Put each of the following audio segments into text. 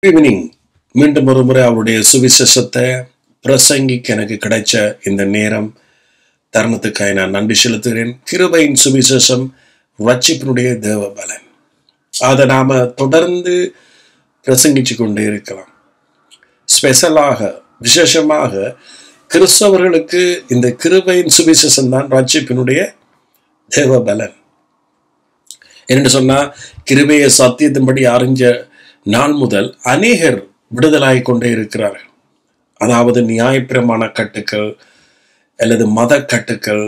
Evening மீண்டும் ஒரு முறை அவருடைய சுவிசேஷத்தை பிரசங்கிக்க எனக்கு கிடைச்ச இந்த நேரம் தருணத்துக்காக நான் நன்றி செலுத்துகிறேன். கிருபையின் சுவிசேஷம் ரட்சிப்பினுடைய தேவ பலன். அதை நாம தொடர்ந்து பிரசங்கிச்சு கொண்டே இருக்கலாம். ஸ்பெஷலாக விசேஷமாக கிறிஸ்தவர்களுக்கு இந்த கிருபையின் சுவிசேஷம் தான் ரட்சிப்பினுடைய தேவ பலன். என்று சொன்னா கிருபையை சத்தியத்தின்படி அறிஞ்ச நாள் முதல் அநேகர் விடுதலாய் கொண்டே இருக்கிறார்கள். அதாவது நியாயப்பிரமாண கட்டுக்கள் அல்லது மத கட்டுக்கள்,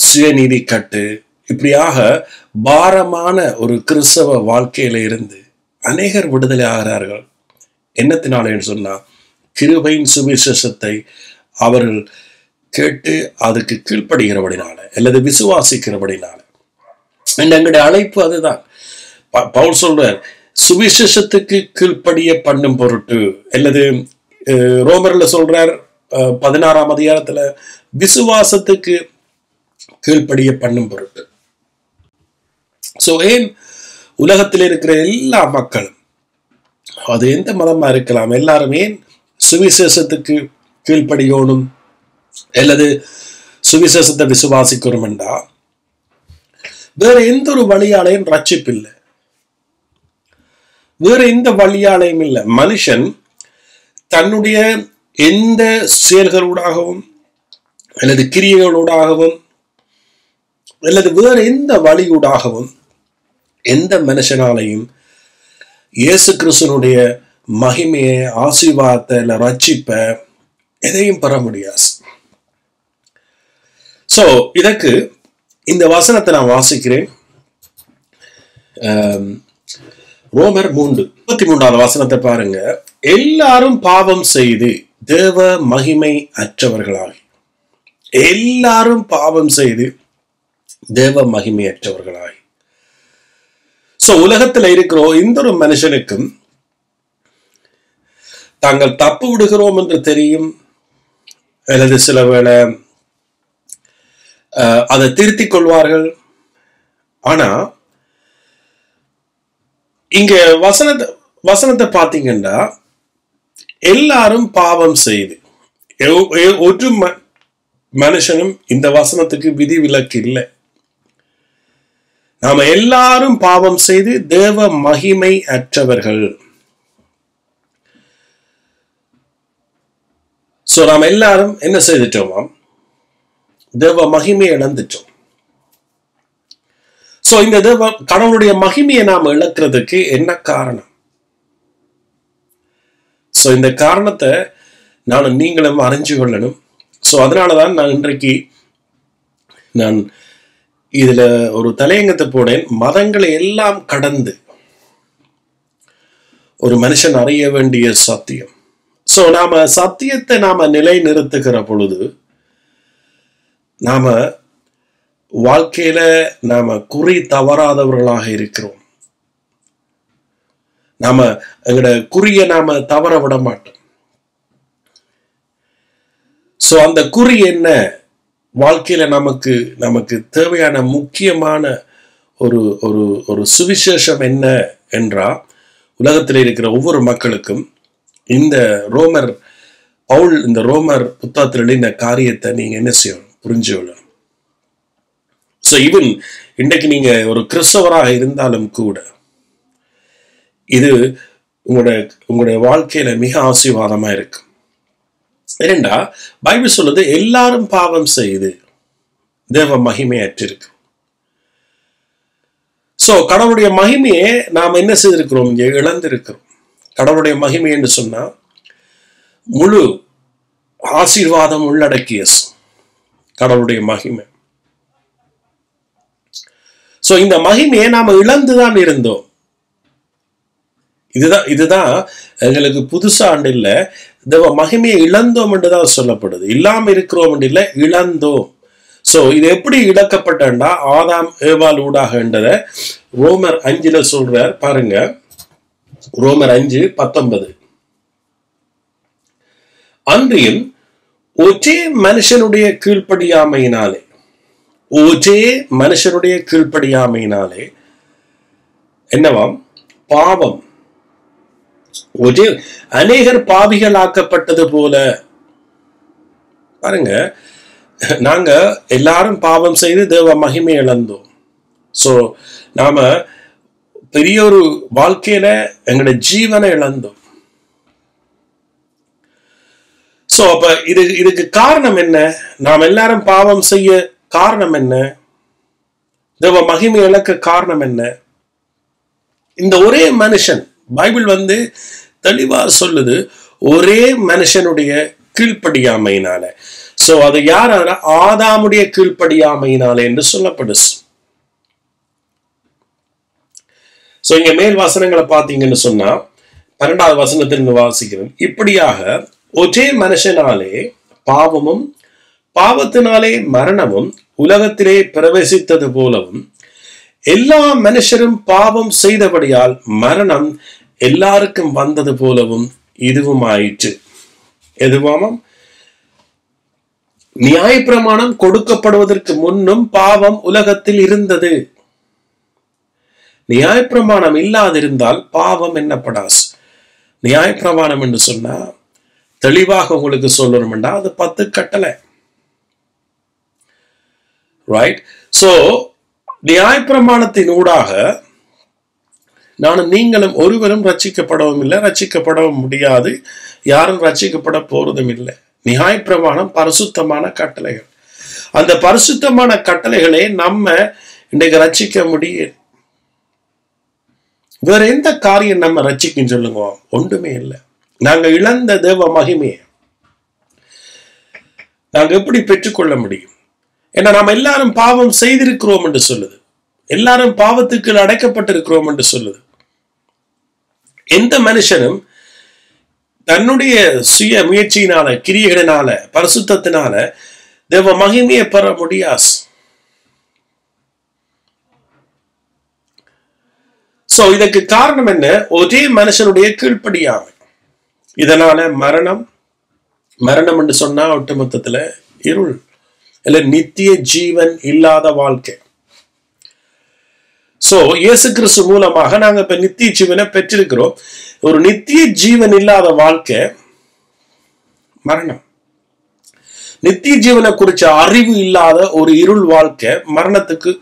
சுயநீதி கட்டு, இப்படியாக பாரமான ஒரு கிறிஸ்தவ வாழ்க்கையில இருந்து அநேகர் விடுதலை ஆகிறார்கள். என்னத்தினாலேன்னு சொன்னா கிருபையின் சுவிசேஷத்தை அவர்கள் கேட்டு அதுக்கு கீழ்ப்படுகிறபடினால அல்லது விசுவாசிக்கிறபடினால. எங்களுடைய அழைப்பு அதுதான். பவுல் சொல்றார், சுவிசேஷத்துக்கு கீழ்ப்படிய பண்ணும் பொருட்டு, அல்லது ரோமர்ல சொல்றார் 16ஆம் அதிகாரத்துல விசுவாசத்துக்கு கீழ்ப்படிய பண்ணும் பொருட்டு. சோ ஏன் உலகத்தில் இருக்கிற எல்லா மக்களும், அது எந்த மதமா இருக்கலாம், எல்லாரும் ஏன் சுவிசேஷத்துக்கு கீழ்ப்படியோனும் அல்லது சுவிசேஷத்தை விசுவாசிக்கிறோம் என்றா, வேற எந்த ஒரு வழியாலையும் ரட்சிப்பில்லை, வேற எந்த வழியாலையும் இல்லை. மனுஷன் தன்னுடைய எந்த செயல்களூடாகவும் அல்லது கிரியைகளூடாகவும் அல்லது வேற எந்த வழியூடாகவும் எந்த மனுஷனாலையும் இயேசு கிறிஸ்துனுடைய மகிமையை, ஆசீர்வாதத்தை இல்ல ரட்சிப்பை எதையும் பெற முடியாது. சோ இதற்கு இந்த வசனத்தை நான் வாசிக்கிறேன். ரோமர் 3:33 வசனத்தை பாருங்க. எல்லாரும் பாவம் செய்து தேவ மகிமை அற்றவர்களாகி, எல்லாரும் பாவம் செய்து தேவ மகிமை அற்றவர்களாகி. சோ உலகத்துல இருக்கிற எந்த ஒரு மனுஷனுக்கும் தாங்கள் தப்பு விடுகிறோம் என்று தெரியும், அல்லது சில வேளை அதை திருத்திக் கொள்வார்கள். ஆனா இங்க வசனத்தை பார்த்தீங்கன்னா, எல்லாரும் பாவம் செய்து, ஒரு மனுஷனும் இந்த வசனத்துக்கு விதி விலக்கு இல்லை. நாம எல்லாரும் பாவம் செய்து தேவ மகிமை அற்றவர்கள். சோ நாம் எல்லாரும் என்ன செய்துட்டோமா, தேவ மகிமையை இழந்துட்டோம். சோ இந்த கடவுளுடைய மகிமையை நாம் இழக்கிறதுக்கு என்ன காரணம்? சோ இந்த காரணத்தை நானும் நீங்களும் அறிஞ்சு கொள்ளணும். சோ அதனாலதான் நான் இன்றைக்கு இதுல ஒரு தலையங்கத்தை போனேன். மதங்களை எல்லாம் கடந்து ஒரு மனுஷன் அறிய வேண்டிய சத்தியம். சோ நாம சத்தியத்தை நாம நிலை நிறுத்துகிற பொழுது நாம வாழ்க்கையில நாம குறி தவறாதவர்களாக இருக்கிறோம். நாம எங்கட குறிய நாம தவற விட மாட்டோம். சோ அந்த குறி என்ன, வாழ்க்கையில நமக்கு தேவையான முக்கியமான ஒரு ஒரு ஒரு சுவிசேஷம் என்ன என்றா, உலகத்தில் இருக்கிற ஒவ்வொரு மக்களுக்கும் இந்த பவுல் இந்த ரோமர் புத்தகத்தில் இந்த காரியத்தை நீங்க என்ன செய்யணும், புரிஞ்சு கொள்ளணும். சோ ஈவன் இன்றைக்கு நீங்க ஒரு கிறிஸ்தவராக இருந்தாலும் கூட இது உங்களுடைய வாழ்க்கையில மிக ஆசீர்வாதமா இருக்கு. ஏனென்றா பைபிள் சொல்லுது, எல்லாரும் பாவம் செய்து தேவ மகிமை அற்றிருக்கு. சோ கடவுளுடைய மகிமையை நாம் என்ன செய்திருக்கிறோம், இங்கே இழந்திருக்கிறோம். கடவுளுடைய மகிமை என்று சொன்னா முழு ஆசீர்வாதம் உள்ளடக்கிய கடவுளுடைய மகிமை. சோ இந்த மகிமையை நாம இழந்துதான் இருந்தோம். இதுதான் எங்களுக்கு புதுசா ஆண்டு இல்ல, தேவ மகிமையை இழந்தோம் என்றுதான் சொல்லப்படுது. இல்லாம இருக்கிறோம் என்று இல்ல, இழந்தோம். சோ இது எப்படி இழக்கப்பட்டா, ஆதாம் ஏவாள் ஊடாக என்றதை ரோமர் 5 சொல்றார் பாருங்க. ரோமர் 5:19 அன்றியும் ஒரே மனுஷனுடைய கீழ்ப்படியாமையினாலே என்னவாம், பாவம் ஒரே அநேகர் பாவிகள் ஆக்கப்பட்டது போல. பாருங்க, நாங்க எல்லாரும் பாவம் செய்து தேவ மகிமை இழந்தோம். சோ நாம பெரிய ஒரு வாழ்க்கையில எங்களுடைய ஜீவனை இழந்தோம். சோ அப்ப இதுக்கு காரணம் என்ன? நாம் எல்லாரும் பாவம் செய்ய காரணம் என்ன? தேவ மகிமை இழக்க காரணம் என்ன? இந்த ஒரே மனுஷன், பைபிள் தெளிவா சொல்லுது, ஒரே மனுஷனுடைய கீழ்ப்படியாமையினால. சோ அது யார்? ஆதாமுடைய கீழ்ப்படியாமையினால என்று சொல்லப்படுது. சோ இங்க மேல் வசனங்களை பார்த்தீங்கன்னு சொன்னா 12வது வசனத்திலிருந்து வாசிக்கிறேன். இப்படியாக ஒரே மனுஷனாலே பாவமும் பாவத்தினாலே மரணமும் உலகத்திலே பிரவேசித்தது போலவும் எல்லா மனுஷரும் பாவம் செய்தபடியால் மரணம் எல்லாருக்கும் வந்தது போலவும் இதுவும் ஆயிற்று. எதுவாமம்? நியாயப்பிரமாணம் கொடுக்கப்படுவதற்கு முன்னும் பாவம் உலகத்தில் இருந்தது. நியாயப்பிரமாணம் இல்லாதிருந்தால் பாவம் என்னப்படாது. நியாயப்பிரமாணம் என்று சொன்னா தெளிவாக உங்களுக்கு சொல்லணும்டா அது 10 கட்டளை. ரைட்? சோ நியாயப்பிரமாணத்தின் ஊடாக நானும் நீங்களும் ஒருவரும் ரட்சிக்கப்படவும் இல்லை, ரட்சிக்கப்படவும் முடியாது, யாரும் ரட்சிக்கப்பட போறதும் இல்லை. நியாயப்பிரமாணம் பரிசுத்தமான கட்டளைகள். அந்த பரிசுத்தமான கட்டளைகளை நம்ம இன்றைக்கு ரட்சிக்க முடியும். வேற எந்த காரியம் நம்ம ரட்சிக்கும் சொல்லுங்க? ஒன்றுமே இல்லை. நாங்க இழந்த தேவ மகிமையை நாங்க எப்படி பெற்றுக்கொள்ள முடியும்? ஏன்னா நாம் எல்லாரும் பாவம் செய்திருக்கிறோம் என்று சொல்லுது. எல்லாரும் பாவத்துக்கு அடைக்கப்பட்டிருக்கிறோம் என்று சொல்லுது. எந்த மனுஷனும் தன்னுடைய சுய முயற்சியினால, கிரியைகளினால, பரிசுத்தத்தினால தேவ மகிமையை பெற முடியாது. சோ இதற்கு காரணம் என்ன? ஒரே மனுஷனுடைய கீழ்ப்படியாமை. இதனால மரணம் என்று சொன்னா ஒட்டுமொத்தத்துல இருள், இல்ல நித்திய ஜீவன் இல்லாத வாழ்க்கை. சோ இயேசு கிறிஸ்து மூலமாக நாங்க இப்ப நித்திய ஜீவனை பெற்றிருக்கிறோம். ஒரு நித்திய ஜீவன் இல்லாத வாழ்க்கை மரணம். நித்திய ஜீவனை குறிச்ச அறிவு இல்லாத ஒரு இருள் வாழ்க்கை மரணத்துக்கு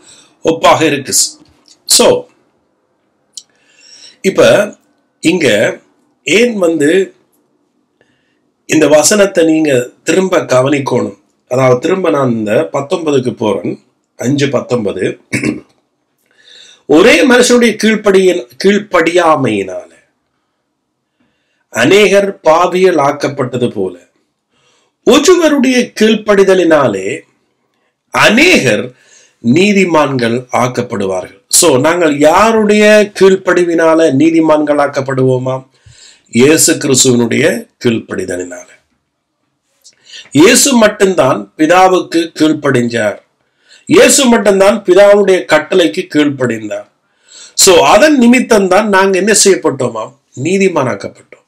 ஒப்பாக இருக்கு. சோ இப்ப இங்க ஏன் இந்த வசனத்தை நீங்க திரும்ப கவனிக்கணும். அதாவது திரும்ப நான் இந்த 19க்கு போறேன். 5:19. ஒரே மனுஷனுடைய கீழ்ப்படியாமையினால அநேகர் பாவிகள் ஆக்கப்பட்டது போல ஒருவருடைய கீழ்ப்படிதலினாலே அநேகர் நீதிமான்கள் ஆக்கப்படுவார்கள். சோ நாங்கள் யாருடைய கீழ்ப்படிவினால நீதிமான்கள் ஆக்கப்படுவோமா? இயேசு கிறிஸ்துவினுடைய கீழ்ப்படிதலினால. இயேசு மட்டும்தான் பிதாவுக்கு கீழ்ப்படிஞ்சார். இயேசு மட்டும்தான் பிதாவுடைய கட்டளைக்கு கீழ்ப்படிந்தார். சோ அதன் நிமித்தம் தான் நாங்க என்ன செய்யப்பட்டோமா? நீதிமானாக்கப்பட்டோம்.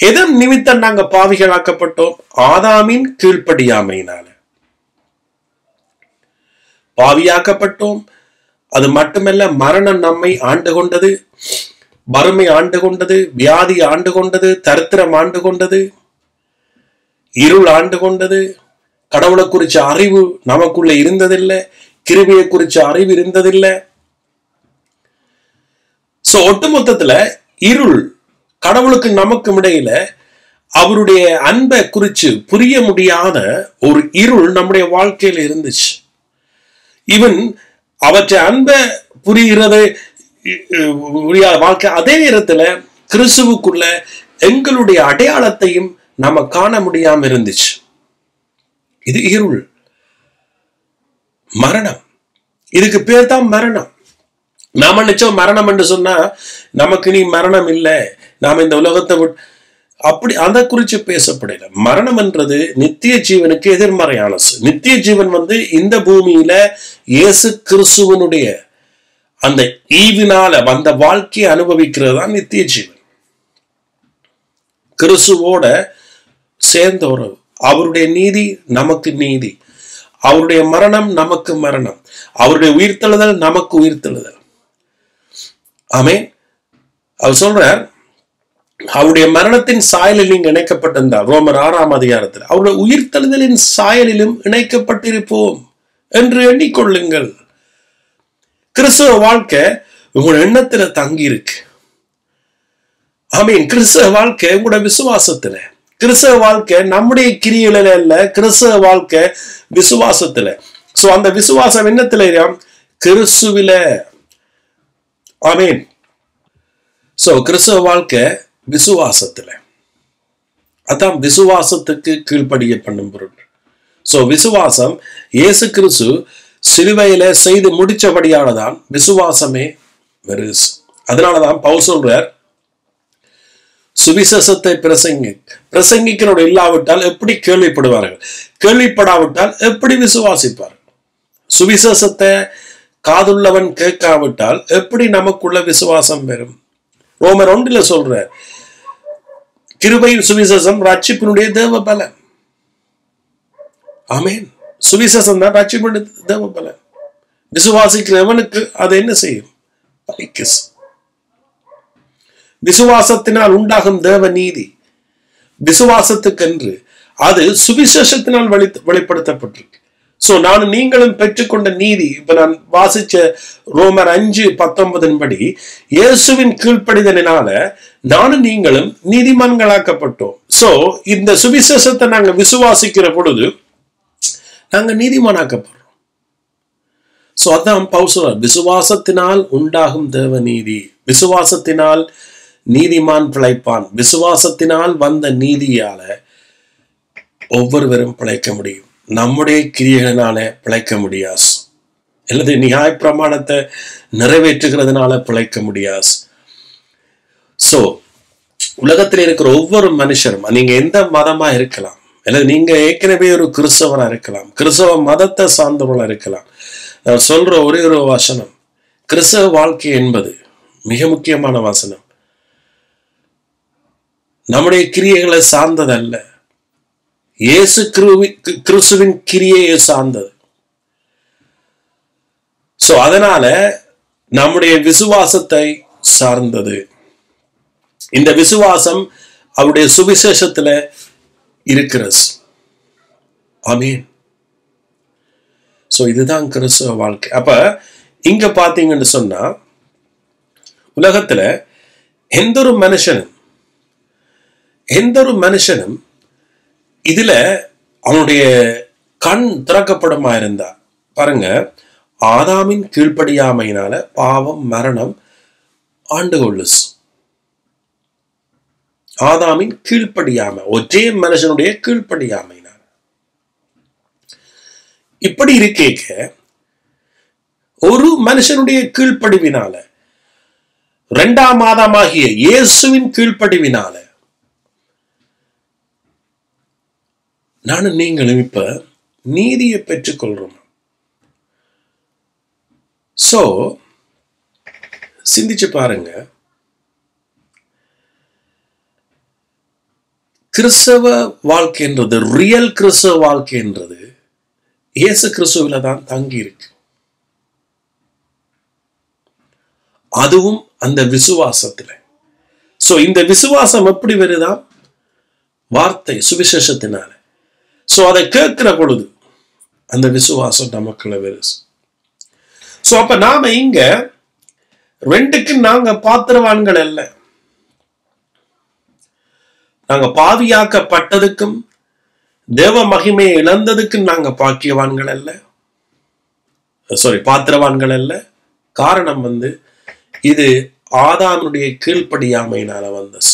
எதன் நிமித்தம் நாங்க பாவிகளாக்கப்பட்டோம்? ஆதாமின் கீழ்ப்படியாமையினால பாவியாக்கப்பட்டோம். அது மட்டுமல்ல, மரணம் நம்மை ஆண்டு கொண்டது, வறுமை ஆண்டு கொண்டது, வியாதி ஆண்டு கொண்டது, தரித்திரம் ஆண்டு கொண்டது, இருள் ஆண்டு கொண்டது. கடவுளை குறிச்ச அறிவு நமக்குள்ள இருந்ததில்லை, கிருபையை குறிச்ச அறிவு இருந்ததில்லை. சோ ஒட்டுமொத்தத்துல இருள், கடவுளுக்கு நமக்கும் இடையில அவருடைய அன்பை குறிச்சு புரிய முடியாத ஒரு இருள் நம்முடைய வாழ்க்கையில இருந்துச்சு. இவன் அவற்றை அன்பை புரிகிறது வாழ்க்கை. அதே நேரத்துல கிறிஸ்துவுக்குள்ள எங்களுடைய அடையாளத்தையும் நாம காண முடியாம இருந்துச்சு. இது இருள், மரணம். இதுக்கு பேர் தான் மரணம். நாம நிச்சயம் மரணம் என்று சொன்னா நமக்கு நீ மரணம் இல்லை, நாம இந்த உலகத்தை அப்படி அதை குறிச்சு பேசப்படல. மரணம் என்றது நித்திய ஜீவனுக்கு எதிர்மறையானது. நித்திய ஜீவன் இந்த பூமியில இயேசு கிறிஸ்துவனுடைய அந்த ஈவினால வந்த வாழ்க்கையை அனுபவிக்கிறது தான் நித்திய ஜீவன். கிறிஸ்துவோட சேர்ந்த உறவு. அவருடைய நீதி நமக்கு நீதி, அவருடைய மரணம் நமக்கு மரணம், அவருடைய உயிர்த்தெழுதல் நமக்கு உயிர்த்தெழுதல். ஆமென். அவர் சொல்றார், அவருடைய மரணத்தின் சாயலில் நீங்க இணைக்கப்பட்டிருந்தால் ரோமர் 6ஆம் அதிகாரத்தில் அவருடைய உயிர்த்தெழுதலின் சாயலிலும் இணைக்கப்பட்டிருப்போம் என்று எண்ணிக்கொள்ளுங்கள். கிறிஸ்தவ வாழ்க்கை உங்களோட எண்ணத்துல தங்கி இருக்கு. ஆமீன். கிறிஸ்தவ வாழ்க்கை உங்களோட விசுவாசத்துல. கிறிஸ்தவ வாழ்க்கை நம்முடைய கிரியையில அல்ல, கிறிஸ்தவ வாழ்க்கை விசுவாசத்துல. சோ அந்த விசுவாசம் என்னத்துல? கிறிஸ்துவில. ஆமீன். சோ கிறிஸ்தவ வாழ்க்கை விசுவாசத்துல. அதான் விசுவாசத்துக்கு கீழ்ப்படிய பண்ணும் பொருள். சோ விசுவாசம் இயேசு கிறிஸ்து சிலுவையில செய்து முடிச்சபடியானதான் விசுவாசமே வருது. அதனாலதான் பவுல் சொல்றார், சுவிசேஷத்தை பிரசங்கிக்கிறோடு இல்லாவிட்டால் எப்படி கேள்விப்படுவார்கள், கேள்விப்படாவிட்டால் எப்படி விசுவாசிப்பார்கள்? சுவிசேஷத்தை காதுள்ளவன் கேட்காவிட்டால் எப்படி நமக்குள்ள விசுவாசம் பெறும்? ரோமர் 1 சொல்ற கிருபையின் சுவிசேஷம் ரட்சிப்பினுடைய தேவ பலன். ஆமென். சுவிசேஷம் தான் ரட்சிப்பினுடைய தேவ பலன். விசுவாசிக்கிறவனுக்கு அது என்ன செய்யும்? விசுவாசத்தினால் உண்டாகும் தேவ நீதி விசுவாசத்துக்கென்று அது சுவிசேஷத்தினால் வெளிப்படுத்தப்பட்டிருக்கு. சோ நானும் நீங்களும் பெற்றுக்கொண்ட நீதி, இப்ப நான் வாசிச்ச ரோமர் 5:19 படி இயேசுவின் கீழ்ப்படிதலினால நானும் நீங்களும் நீதிமான்களாக்கப்பட்டோம். சோ இந்த சுவிசேஷத்தை நாங்க விசுவாசிக்கிற பொழுது நாங்க நீதிமானாக்கப்படுறோம். சோ அதான் பவுல் சொல்றார், விசுவாசத்தினால் உண்டாகும் தேவ நீதி. விசுவாசத்தினால் நீதிமான் பிழைப்பான். விசுவாசத்தினால் வந்த நீதியால ஒவ்வொருவரும் பிழைக்க முடியும். நம்முடைய கிரியைகளினால பிழைக்க முடியாது. அல்லது நியாய பிரமாணத்தை நிறைவேற்றுகிறதுனால பிழைக்க முடியாது. சோ உலகத்தில் இருக்கிற ஒவ்வொரு மனுஷரும், நீங்க எந்த மதமா இருக்கலாம், அல்லது நீங்க ஏற்கனவே ஒரு கிறிஸ்தவரா இருக்கலாம், கிறிஸ்தவ மதத்தை சார்ந்தவர்களா இருக்கலாம். நான் சொல்ற ஒரே ஒரு வசனம், கிறிஸ்தவ வாழ்க்கை என்பது மிக முக்கியமான வசனம். நம்முடைய கிரியைகளை சார்ந்ததல்ல, இயேசு கிறிஸ்துவின் கிரியையை சார்ந்தது. சோ அதனால நம்முடைய விசுவாசத்தை சார்ந்தது. இந்த விசுவாசம் அவருடைய சுவிசேஷத்துல இருக்கிறது. ஆமீன். சோ இதுதான் கிறிஸ்தவ வாழ்க்கை. அப்ப இங்க பாத்தீங்கன்னு சொன்னா, உலகத்துல எந்த ஒரு மனுஷனும் இதுல அவனுடைய கண் திறக்கப்படுமா இருந்தா பாருங்க, ஆதாமின் கீழ்ப்படியாமையினால பாவம் மரணம் ஆண்டு கொள்ளுஸ். ஆதாமின் கீழ்ப்படியாமை, ஒரே மனுஷனுடைய கீழ்ப்படியாமையினால. இப்படி இருக்கேக்க ஒரு மனுஷனுடைய கீழ்ப்படிவினால, 2ஆம் ஆதாமாகிய இயேசுவின் கீழ்ப்படிவினால நானும் நீங்களும் இப்ப நீதியை பெற்றுக்கொள்றோம். சோ சிந்திச்சு பாருங்க, கிறிஸ்தவ வாழ்க்கைன்றது, ரியல் கிறிஸ்தவ வாழ்க்கைன்றது இயேசு கிறிஸ்துவில தான் தங்கி இருக்கு. அதுவும் அந்த விசுவாசத்துல. சோ இந்த விசுவாசம் எப்படி வருதா? வார்த்தை, சுவிசேஷத்தினால. சோ அதை கேட்கிற பொழுது அந்த விசுவாசம் நமக்குள்ள வருது. சோ அப்ப நாம இங்க ரெண்டுக்கு நாங்க பாத்திரவான்கள் அல்ல. நாங்க பாவியாக்கப்பட்டதுக்கும் தேவ மகிமையை இழந்ததுக்கும் நாங்க பாக்கியவான்கள் அல்ல, பாத்திரவான்கள் அல்ல. காரணம் இது ஆதாமுடைய கீழ்ப்படியாமையினால வந்தது.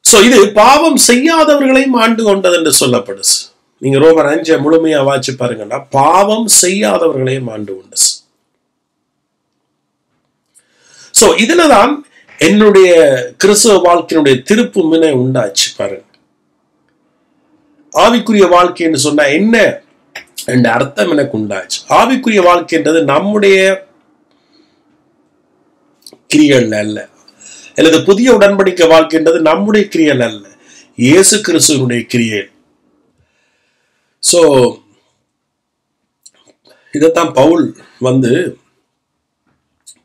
சோ இது பாவம் செய்யாதவர்களையும் ஆண்டு கொண்டது என்று சொல்லப்படுது. நீங்க ரோமர் 5 முழுமையா வாசிச்சு பாருங்கன்னா, பாவம் செய்யாதவர்களையும் ஆண்டு கொண்டது. சோ இதுலதான் என்னுடைய கிறிஸ்தவ வாழ்க்கையினுடைய திருப்பு முனை உண்டாச்சு. பாருங்க, ஆவிக்குரிய வாழ்க்கைன்னு சொன்னா என்ன என்ற அர்த்தம் எனக்கு உண்டாச்சு. ஆவிக்குரிய வாழ்க்கைன்றது நம்முடைய கிரியைகள் அல்ல, அல்லது புதிய உடன்படிக்கை வாழ்க்கைன்றது நம்முடைய கிரியைகள் அல்ல, இயேசு கிறிஸ்துவினுடைய கிரியை. சோ இதத்தான் பவுல்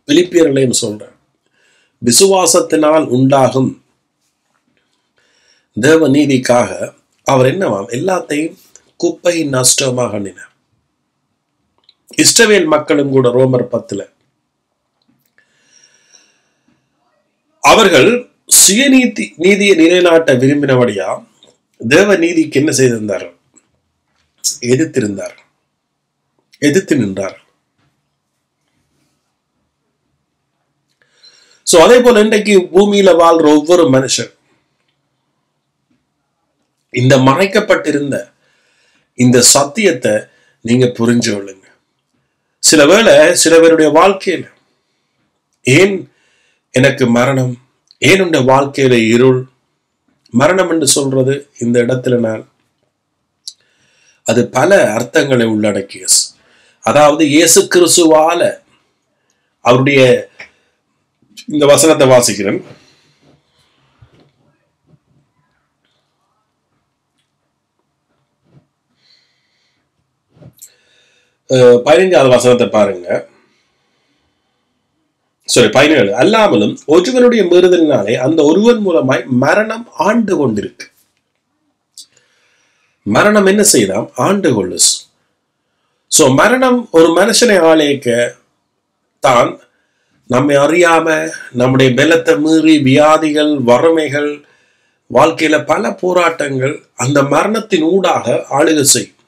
பிலிப்பியர்களையும் சொல்றேன். விசுவாசத்தினால் உண்டாகும் தேவ நீதிக்காக அவர் என்னவாம் எல்லாத்தையும் குப்பை நஷ்டமாக எண்ணினார். இஸ்ரவேல் மக்களும் கூட ரோமர் 10 அவர்கள் நீதியை நிலைநாட்ட விரும்பினபடியா தேவ நீதிக்கு என்ன செய்திருந்தார்கள்? எதிர்த்து நின்றார். சோ அதே போல இன்றைக்கு பூமியில வாழ்ற ஒவ்வொரு மனுஷன் இந்த மறைக்கப்பட்டிருந்த இந்த சத்தியத்தை நீங்க புரிஞ்சு கொள்ளுங்க. சில வேளை சில பேருடைய வாழ்க்கையில ஏன் எனக்கு மரணம், ஏன் உடைய வாழ்க்கையில இருள், மரணம் என்று சொல்றது இந்த இடத்துல நான் அது பல அர்த்தங்களை உள்ளடக்கிய, அதாவது இயேசு கிறிஸ்துவால அவருடைய இந்த வசனத்தை வாசிக்கிறேன். பதினைஞ்சாவது வசனத்தை பாருங்க. 17 அல்லாமலும் ஒருவனுடைய மீறுதலினாலே அந்த ஒருவன் மூலமாய் மரணம் ஆண்டு கொண்டிருக்கு. மரணம் என்ன செய்தாம்? ஆண்டு கொள்ளு. சோ மரணம் ஒரு மனுஷனை ஆளைக்க தான் நம்மை அறியாம நம்முடைய பலத்தை மீறி வியாதிகள், வறுமைகள், வாழ்க்கையில பல போராட்டங்கள் அந்த மரணத்தின் ஊடாக ஆளுகை செய்யும்.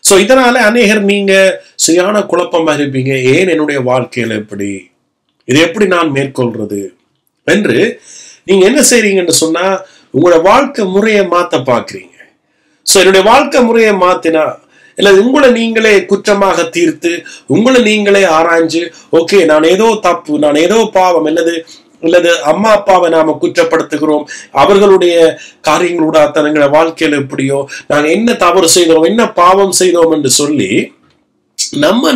சோ இதனால அநேகர் நீங்க சரியான குழப்பமா இருப்பீங்க. ஏன் என்னுடைய வாழ்க்கையில எப்படி, இதை எப்படி நான் மேற்கொள்றது என்று நீங்க என்ன செய்றீங்கன்னு சொன்னா உங்களோட வாழ்க்கை முறையை மாத்த பாக்குறீங்க. சோ என்னுடைய வாழ்க்கை முறையை மாத்தினா இல்ல உங்களை நீங்களே குற்றமாக தீர்த்து உங்களை நீங்களே ஆராய்ஞ்சு ஓகே நான் ஏதோ தப்பு, நான் ஏதோ பாவம், இல்லது அம்மா அப்பாவை நாம குற்றப்படுத்துகிறோம், அவர்களுடைய காரியங்களோட தனங்கள வாழ்க்கையில எப்படியோ நாங்க என்ன தவறு செய்தோம், என்ன பாவம் செய்தோம் என்று சொல்லி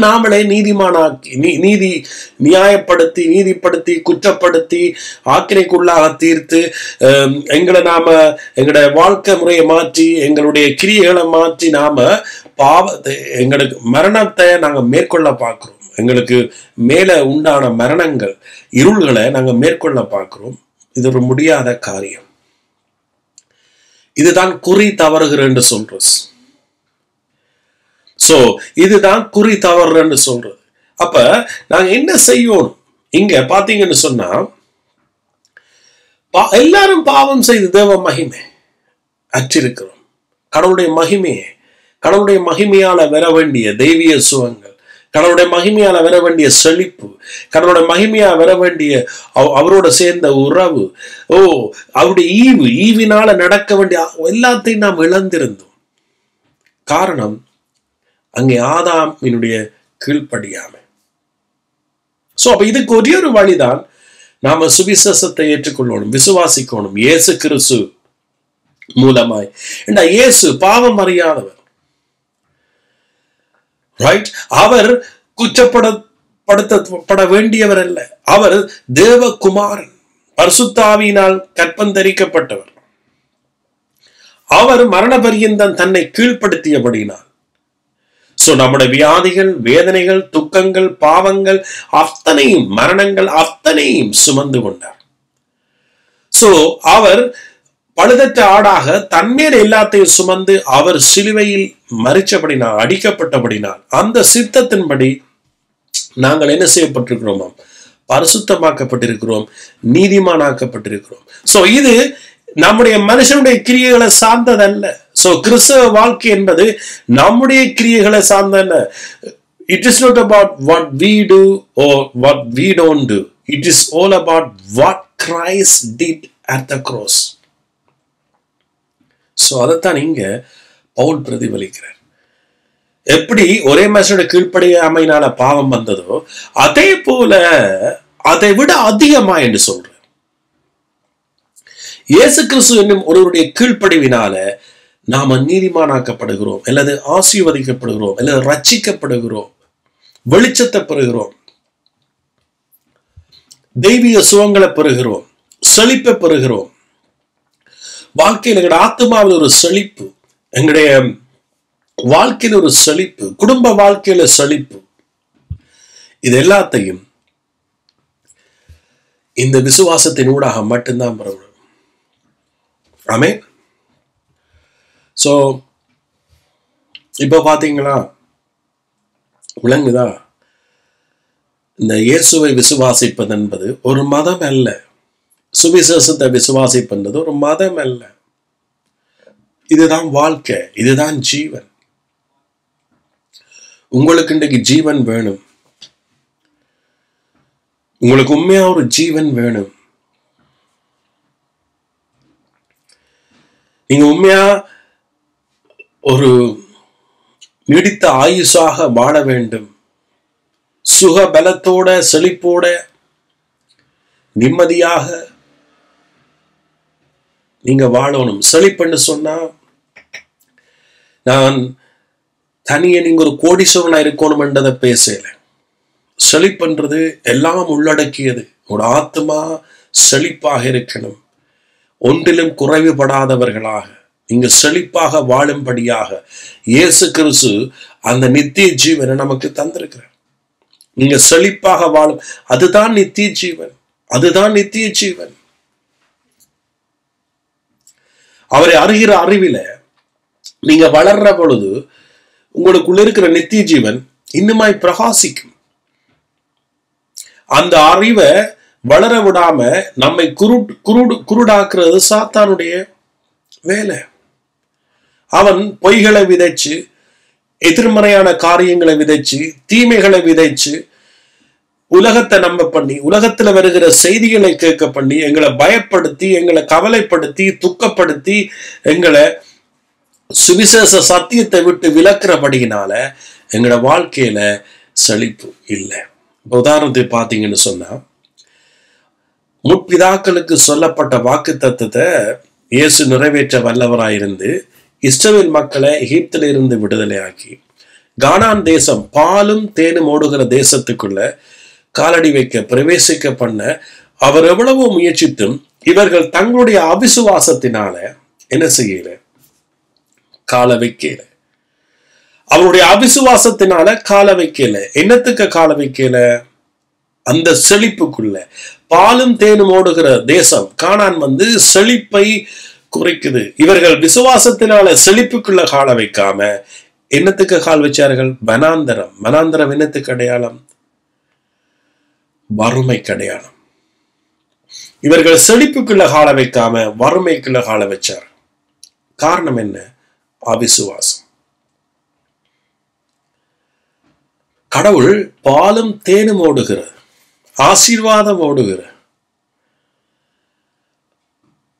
நாமளே நீதிமானாக்கி நீதிப்படுத்தி குற்றப்படுத்தி ஆக்கினைக்குள்ளாக தீர்த்து எங்களோட வாழ்க்கை முறையை மாற்றி எங்களுடைய கிரியைகளை மாற்றி நாம பாவத்தை எங்களுக்கு மரணத்தை நாங்க மேற்கொள்ள பார்க்கிறோம். எங்களுக்கு மேல உண்டான மரணங்கள், இருள்களை நாங்க மேற்கொள்ள பார்க்கிறோம். இது ஒரு முடியாத காரியம். இதுதான் குறி தவறுகிறேன்னு சொல்றது. சோ இதுதான் குறி தவறுன்னு சொல்றது. அப்ப நாங்க என்ன செய்யணும்? இங்க பாத்தீங்கன்னு சொன்னா எல்லாரும் பாவம் செய்து தேவ மகிமை அற்றிருக்கிறோம். கடவுளுடைய மகிமையால வர வேண்டிய தெய்வீக சுகங்கள், கடவுளுடைய மகிமையால வர வேண்டிய செழிப்பு, கடவுளுடைய மகிமையா வர வேண்டிய அவரோட சேர்ந்த உறவு, அவருடைய ஈவினால நடக்க வேண்டிய எல்லாத்தையும் நாம் இழந்திருந்தோம். காரணம் அங்கே ஆதாமினுடைய கீழ்ப்படியாமை. சோ அப்ப இதுக்கு ஒரே ஒரு வழிதான், நாம சுவிசேஷத்தை ஏற்றுக்கொள்ளணும், விசுவாசிக்கணும். இயேசு கிறிஸ்து மூலமாய். இயேசு பாவம் அறியாதவர், ரைட்? அவர் குற்றப்படுத்தப்பட வேண்டியவர் அல்ல. அவர் தேவகுமாரன், பரிசுத்தாவியினால் கற்பந்தரிக்கப்பட்டவர். அவர் மரண பரியந்தம் தன்னை கீழ்ப்படுத்தியபடினால் சோ நம்முடைய வியாதிகள், வேதனைகள், துக்கங்கள், பாவங்கள் அத்தனையும், மரணங்கள் அத்தனையும் சுமந்து கொண்டார். சோ அவர் பழுதற்ற ஆடாக தன்மேல் எல்லாத்தையும் சுமந்து அவர் சிலுவையில் மரிச்சபடினால், அடிக்கப்பட்டபடினால் அந்த சித்தத்தின்படி நாங்கள் என்ன செய்யப்பட்டிருக்கிறோம்? பரிசுத்தமாக்கப்பட்டிருக்கிறோம், நீதிமானாக்கப்பட்டிருக்கிறோம். சோ இது நம்முடைய மனுஷனுடைய கிரியைகளை சார்ந்ததல்ல. சோ கிறிஸ்தவ வாழ்க்கை என்பது நம்முடைய கிரியைகளை சார்ந்தல்ல. It is not about what we do or what we don't do. It is all about what Christ did at the cross. So அதைத்தான் இங்க பவுல் பிரதிபலிக்கிறார். எப்படி ஒரே மனுஷனோட கீழ்ப்படியாமையினால பாவம் வந்ததோ அதே போல அதை விட அதிகமா என்று சொல்ற இயேசு கிறிஸ்து என்னும் ஒருவருடைய கீழ்ப்படிவினால நாம நீதிமானாக்கப்படுகிறோம், அல்லது ஆசீர்வதிக்கப்படுகிறோம், அல்லது ரட்சிக்கப்படுகிறோம், வெளிச்சத்தை பெறுகிறோம், தெய்வீக சுகங்களை பெறுகிறோம், செழிப்பை பெறுகிறோம். வாழ்க்கையில் எங்களுடைய ஆத்மாவில் ஒரு செழிப்பு, எங்களுடைய வாழ்க்கையில் ஒரு செழிப்பு, குடும்ப வாழ்க்கையில செழிப்பு, இது எல்லாத்தையும் இந்த விசுவாசத்தின் ஊடாக மட்டும்தான் பெற முடியும். ஆமென். சோ இப்ப பாத்தீங்களா, விளங்குதா? இந்த இயேசுவை விசுவாசிப்பது என்பது ஒரு மதம் அல்ல. சுவிசேஷத்தை விசுவாசிப்பது ஒரு மதம் அல்ல. இதுதான் வாழ்க்கை, இதுதான் ஜீவன். உங்களுக்கு இன்றைக்கு ஜீவன் வேணும், உங்களுக்கு உண்மையா ஒரு ஜீவன் வேணும், நீங்க உண்மையா ஒரு நீடித்த ஆயுசாக வாழ வேண்டும், சுக பலத்தோட செழிப்போட நிம்மதியாக நீங்க வாழணும். செழிப்புன்னு சொன்னா நான் தனியே நீங்க ஒரு கோடீஸ்வரனா இருக்கணும் என்றதை பேசல. செழிப்புன்றது எல்லாம் உள்ளடக்கியது. ஒரு ஆத்மா செழிப்பாக இருக்கணும், ஒன்றிலும் குறைவுபடாதவர்களாக நீங்க செழிப்பாக வாழும்படியாக இயேசு கிறிஸ்து அந்த நித்திய ஜீவனை நமக்கு தந்திருக்கிறார். நீங்க செழிப்பாக வாழும், அதுதான் நித்திய ஜீவன், அதுதான் நித்திய ஜீவன். அவரை அறிகிற அறிவில நீங்க வளர்ற பொழுது உங்களுக்குள்ள இருக்கிற நித்திய ஜீவன் இன்னுமாய் பிரகாசிக்கும். அந்த அறிவை வளர விடாம நம்மை குருடாக்குறது சாத்தானுடைய வேலை. அவன் பொய்களை விதைச்சு, எதிர்மறையான காரியங்களை விதைச்சு, தீமைகளை விதைச்சு, உலகத்தை நம்ப பண்ணி, உலகத்துல வருகிற செய்திகளை கேட்க பண்ணி, எங்களை பயப்படுத்தி, எங்களை கவலைப்படுத்தி, துக்கப்படுத்தி, எங்களை சுவிசேஷ சத்தியத்தை விட்டு விலக்குறபடியினால எங்களோட வாழ்க்கையில செழிப்பு இல்லை. உதாரணத்துக்கு பாத்தீங்கன்னு சொன்னா, முற்பிதாக்களுக்கு சொல்லப்பட்ட வாக்கு தத்தத்தை இயேசு நிறைவேற்ற வல்லவராயிருந்து இஸ்ரவேல் மக்களை எகிப்தில இருந்து விடுதலையாக்கி கானான் தேசம் பாலும் தேனும் ஓடுகிற தேசத்துக்குள்ள காலடி வைக்க பிரவேசிக்க பண்ண அவர் எவ்வளவோ முயற்சித்தும் இவர்கள் தங்களுடைய அவிசுவாசத்தினால என்ன செய்யல? கால வைக்கல. அவருடைய அவிசுவாசத்தினால கால வைக்கல. என்னத்துக்கு கால வைக்கல? அந்த செழிப்புக்குள்ள, பாலும் தேனும் ஓடுகிற தேசம் கானான் செழிப்பை குறைக்குது. இவர்கள் விசுவாசத்தினால செழிப்புக்குள்ள கால வைக்காம என்னத்துக்கு கால் வச்சார்கள்? வனாந்தரம். வனாந்தரம் என்னத்துக்கு அடையாளம்? வறுமைக்கு அடையாளம். இவர்கள் செழிப்புக்குள்ள கால வைக்காம வறுமைக்குள்ள கால வச்சார். காரணம் என்ன? அவிசுவாசம். கடவுள் பாலும் தேனும் ஓடுகிற, ஆசீர்வாதம் ஓடுகிற,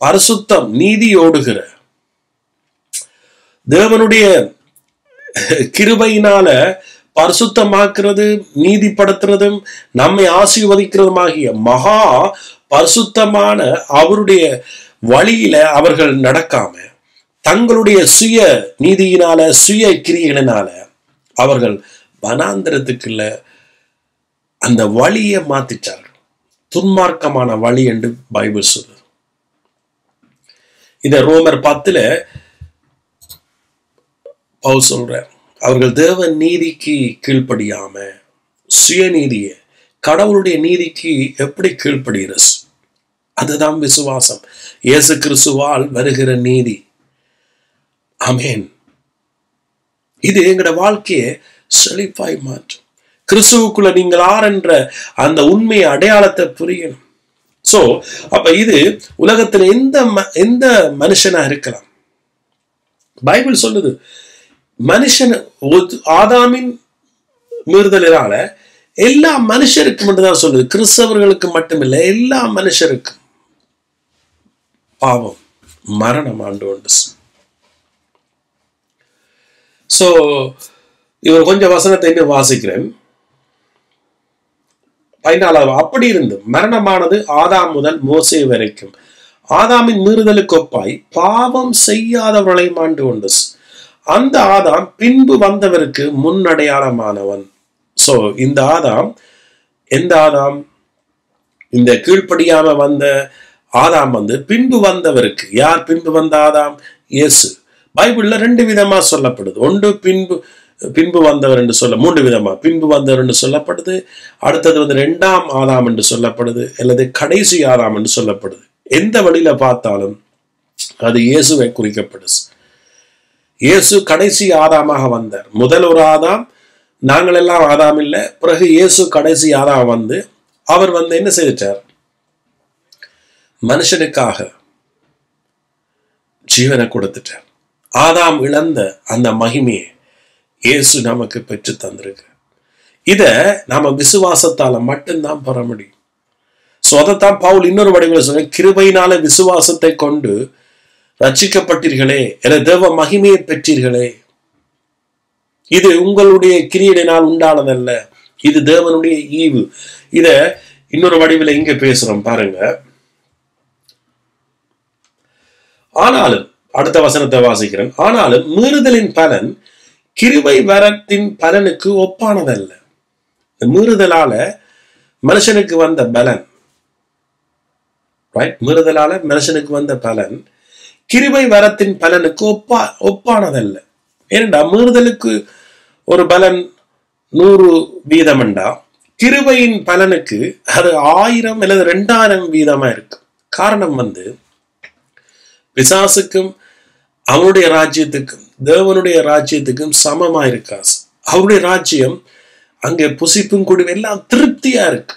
பரிசுத்தம் நீதி ஓடுகிற, தேவனுடைய கிருபையினால பரிசுத்தமாக்குறது, நீதிப்படுத்துறதும் நம்மை ஆசீர்வதிக்கிறதுமாகிய மகா பரிசுத்தமான அவருடைய வழியில அவர்கள் நடக்காம தங்களுடைய சுய நீதியினால சுய கிரியைகளினால அவர்கள் வனாந்திரத்துக்குள்ள அந்த வழியை மாத்திட்டார்கள். துன்மார்க்கமான வழி என்று பைபிள் சொல்லுது. இத ரோமர் 10 பவுல் சொல்றார். அவர்கள் தேவ நீதிக்கு கீழ்ப்படியாம சுயநீதிய கடவுளுடைய நீதிக்கு எப்படி கீழ்ப்படுகிறது? அதுதான் விசுவாசம். இயேசு கிறிஸ்துவால் வருகிற நீதி. ஆமென். இது எங்கட வாழ்க்கையை செழிப்பாய் மாற்றும். கிறிஸ்துவுக்குள்ள நீங்கள் ஆர் என்ற அந்த உண்மை அடையாளத்தை புரியணும். சோ அப்ப இது உலகத்துல எந்த மனுஷனா இருக்கலாம். பைபிள் சொல்லுது, மனுஷன் ஆதாமின் மீறுதலால எல்லா மனுஷருக்கும் மட்டும்தான் சொல்லுது. கிறிஸ்தவர்களுக்கு மட்டுமில்லை, எல்லா மனுஷருக்கும் பாவம் மரணம் ஆண்டு உண்டு. சோ இவர் கொஞ்சம் வசனத்தை இன்னும் வாசிக்கிறேன். 14. அப்படி இருந்து மரணமானது ஆதாம் முதல் மோசே வரைக்கும் ஆதாமின் மீறுதலுக்கு ஒப்பாய் பாவம் செய்யாதவர்களை மாண்டு உண்டு. அந்த ஆதாம் பின்பு வந்தவருக்கு முன்னடையாளமானவன். சோ இந்த ஆதாம் எந்த ஆதாம்? இந்த கீழ்ப்படியாம வந்த ஆதாம் பின்பு வந்தவருக்கு. யார் பின்பு வந்த ஆதாம்? இயேசு. பைபிள்ல 2 விதமா சொல்லப்படுது. ஒன்று பின்பு பின்பு வந்தவர் என்று சொல்ல 3 விதமா பின்பு வந்தவர் என்று சொல்லப்படுது. அடுத்தது 2ஆம் ஆதாம் என்று சொல்லப்படுது, அல்லது கடைசி ஆதாம் என்று சொல்லப்படுது. எந்த வழியில பார்த்தாலும் அது இயேசுவை குறிக்கப்படுது. இயேசு கடைசி ஆதாமாக வந்தார். முதல் ஒரு ஆதாம், நாங்கள் எல்லாம் ஆதாம் இல்லை. பிறகு இயேசு கடைசி ஆதாம் வந்து அவர் என்ன செய்தார்? மனுஷனுக்காக ஜீவனை கொடுத்துட்டார். ஆதாம் இழந்த அந்த மகிமையை இயேசு நமக்கு பெற்று தந்திருக்கு. இத நாம விசுவாசத்தால மட்டும்தான் பெற முடியும். சோ அதைத்தான் பவுல் இன்னொரு வடிவில் சொல்ல, கிருபையினால விசுவாசத்தை கொண்டு ரட்சிக்கப்பட்டீர்களே, என தேவ மகிமையை பெற்றீர்களே. இது உங்களுடைய கிரியையினால் உண்டானதல்ல, இது தேவனுடைய ஈவு. இத இன்னொரு வடிவில் இங்க பேசுறோம் பாருங்க. ஆனாலும் அடுத்த வசனத்தை வாசிக்கிறேன். ஆனாலும் மீறுதலின் பலன் கிருபை வரத்தின் பலனுக்கு ஒப்பானதல்ல. மீறுதலால மனுஷனுக்கு வந்த பலன், மீறுதலால மனுஷனுக்கு வந்த பலன் கிருபை வரத்தின் பலனுக்கு ஒப்பானதல்ல. ஏனென்றா மீறுதலுக்கு ஒரு பலன் 100 வீதம்ண்டா, கிருபையின் பலனுக்கு அது 1000 அல்லது 2000 வீதமா இருக்கு. காரணம் பிசாசுக்கும் அவனுடைய ராஜ்யத்துக்கும் தேவனுடைய ராஜ்யத்துக்கும் சமமா இருக்காது. அவருடைய ராஜ்யம் அங்கே புசிப்பும் குடிவும் எல்லாம் திருப்தியா இருக்கு.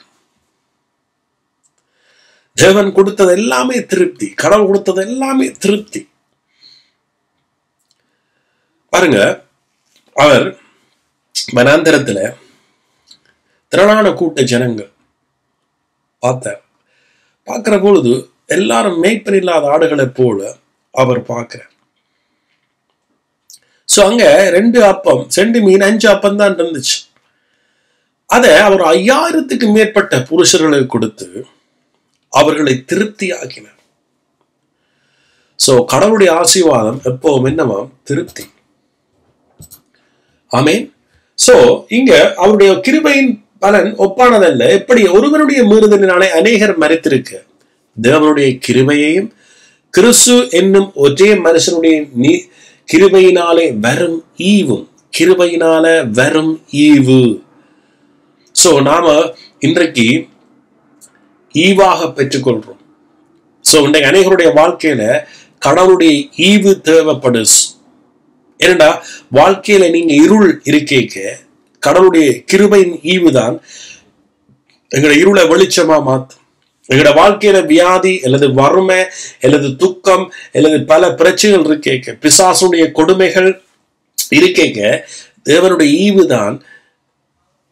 தேவன் கொடுத்தது எல்லாமே திருப்தி, கடவுள் கொடுத்தது எல்லாமே திருப்தி. பாருங்க, அவர் வனாந்தரத்துல திரளான கூட்ட ஜனங்கள் பார்க்கிற பொழுது எல்லாரும் மேய்ப்பன் இல்லாத ஆடுகளை போல அவர் பார்க்கிறார். சோ அங்க 2 அப்பம் 2 மீன் 5 அப்பம் தான் இருந்துச்சு. அத அவர் 5000க்கு மேற்பட்ட புருஷர்களுக்கு கொடுத்து அவர்களை திருப்தி ஆக்கினார். சோ கடவுளுடைய ஆசீர்வாதம் எப்பவும் என்னவாம்? திருப்தி. ஆமென். சோ இங்க அவருடைய கிருபையின் பலன் ஒப்பானதல்ல. எப்படி ஒருவனுடைய மீறுதலினாலே அநேகர் மரித்திருக்க, தேவனுடைய கிருபையையும் கிறிஸ்து என்னும் ஒரே மனுஷனுடைய கிருபையினாலே வரும் ஈவும், கிருபையினால வரும் ஈவு. சோ நாம இன்றைக்கு ஈவாக பெற்றுக்கொள்றோம். சோ இன்றைக்கு அநேகருடைய வாழ்க்கையில கடவுளுடைய ஈவு தேவைப்படுது. ஏனென்றா வாழ்க்கையில நீங்க இருள் இருக்கேக்க கடவுளுடைய கிருபையின் ஈவு தான் எங்களோட இருளை வெளிச்சமா மாத்தும். எங்களோட வாழ்க்கையில வியாதி அல்லது வறுமை அல்லது துக்கம் அல்லது பல பிரச்சனைகள் இருக்கேக்க, பிசாசுடைய கொடுமைகள் இருக்கேக்க, தேவனுடைய ஈவு தான்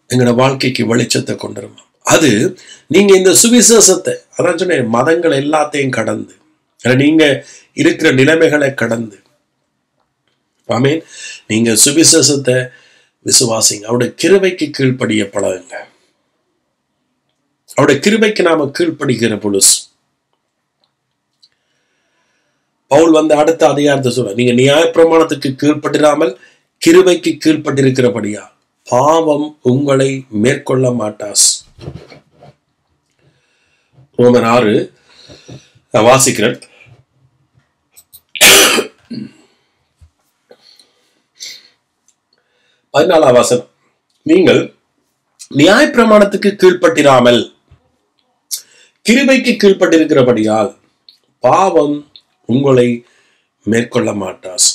எங்களோட வாழ்க்கைக்கு வெளிச்சத்தை கொண்டுரும். அது நீங்க இந்த சுவிசேஷத்தை, அதான் சொன்னேன், மதங்கள் எல்லாத்தையும் கடந்து, நீங்க இருக்கிற நிலைமைகளை கடந்து, ஆமீன், நீங்க சுவிசேஷத்தை விசுவாசிங்க. அவருடைய கிருபைக்கு கீழ்ப்படிய பழகுங்க. அவருடைய கிருபைக்கு நாம கீழ்ப்படுகிற பொழுது பவுல் அடுத்த அதிகாரத்தை சொல்ற, நீங்க நியாயப்பிரமாணத்துக்கு கீழ்ப்பட்டிராமல் கிருபைக்கு கீழ்ப்பட்டிருக்கிறபடியா பாவம் உங்களை மேற்கொள்ள மாட்டாஸ். ரோமர் 6 வாசிக்கிறேன். 14ஆம் வசனம், நீங்கள் நியாயப்பிரமாணத்துக்கு கீழ்ப்பட்டிராமல் கிருபைக்கு கீழ்ப்பட்டிருக்கிறபடியால் பாவம் உங்களை மேற்கொள்ள மாட்டாஸ்.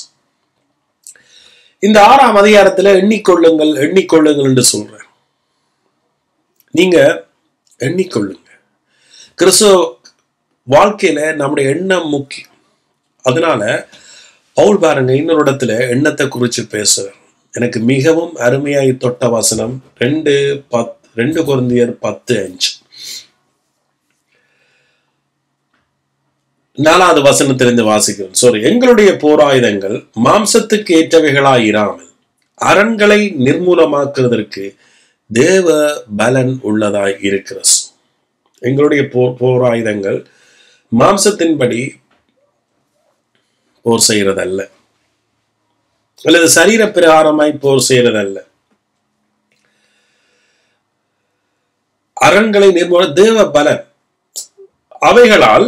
இந்த 6ஆம் அதிகாரத்துல எண்ணிக்கொள்ளுங்கள் எண்ணிக்கொள்ளுங்கள் என்று சொல்றேன். நீங்க எண்ணிக்கொள்ளுங்க. கிறிஸ்துவ வாழ்க்கையில நம்முடைய எண்ணம் முக்கியம். அதனால பவுல் பாருங்க இன்னொரு இடத்துல எண்ணத்தை குறிச்சு பேசுறேன். எனக்கு மிகவும் அருமையாய் தொட்ட வசனம் 2 கொரிந்தியர் 10:5. 4வது வசனத்திலிருந்து வாசிக்கிறேன். எங்களுடைய போராயுதங்கள் மாம்சத்துக்கு ஏற்றவைகளாயிராமல் அரண்களை நிர்மூலமாக்குவதற்கு தேவ பலன் உள்ளதாய் இருக்கிறது. எங்களுடைய போராயுதங்கள் மாம்சத்தின்படி போர் செய்யறதல்ல, அல்லது சரீர பிரகாரமாய் போர் செய்யறதல்ல. அரண்களை நிர்மூல தேவ பலன், அவைகளால்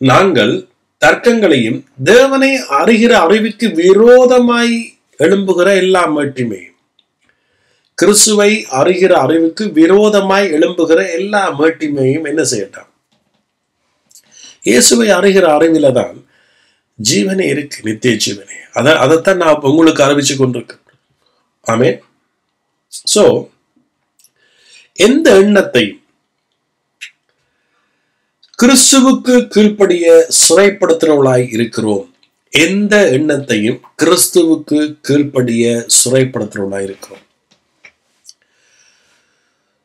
நாங்கள் தர்க்கங்களையும் தேவனை அறிகிற அறிவுக்கு விரோதமாய் எழும்புகிற எல்லா மேட்டிமையும், கிறிஸ்துவை அறிகிற அறிவுக்கு விரோதமாய் எழும்புகிற எல்லா மேட்டிமையும் என்ன செய்யட்டான்? இயேசுவை அறிகிற அறிவில தான் ஜீவனே இருக்கு, நித்திய ஜீவனே. அதைத்தான் நான் உங்களுக்கு அறிவிச்சு கொண்டிருக்கேன். ஆமென். சோ எந்த எண்ணத்தையும் கிறிஸ்துவுக்கு கீழ்ப்படிய சிறைப்படுத்துறவளாய் இருக்கிறோம். எந்த எண்ணத்தையும் கிறிஸ்துவுக்கு கீழ்ப்படிய சிறைப்படுத்துறவளாய் இருக்கிறோம்.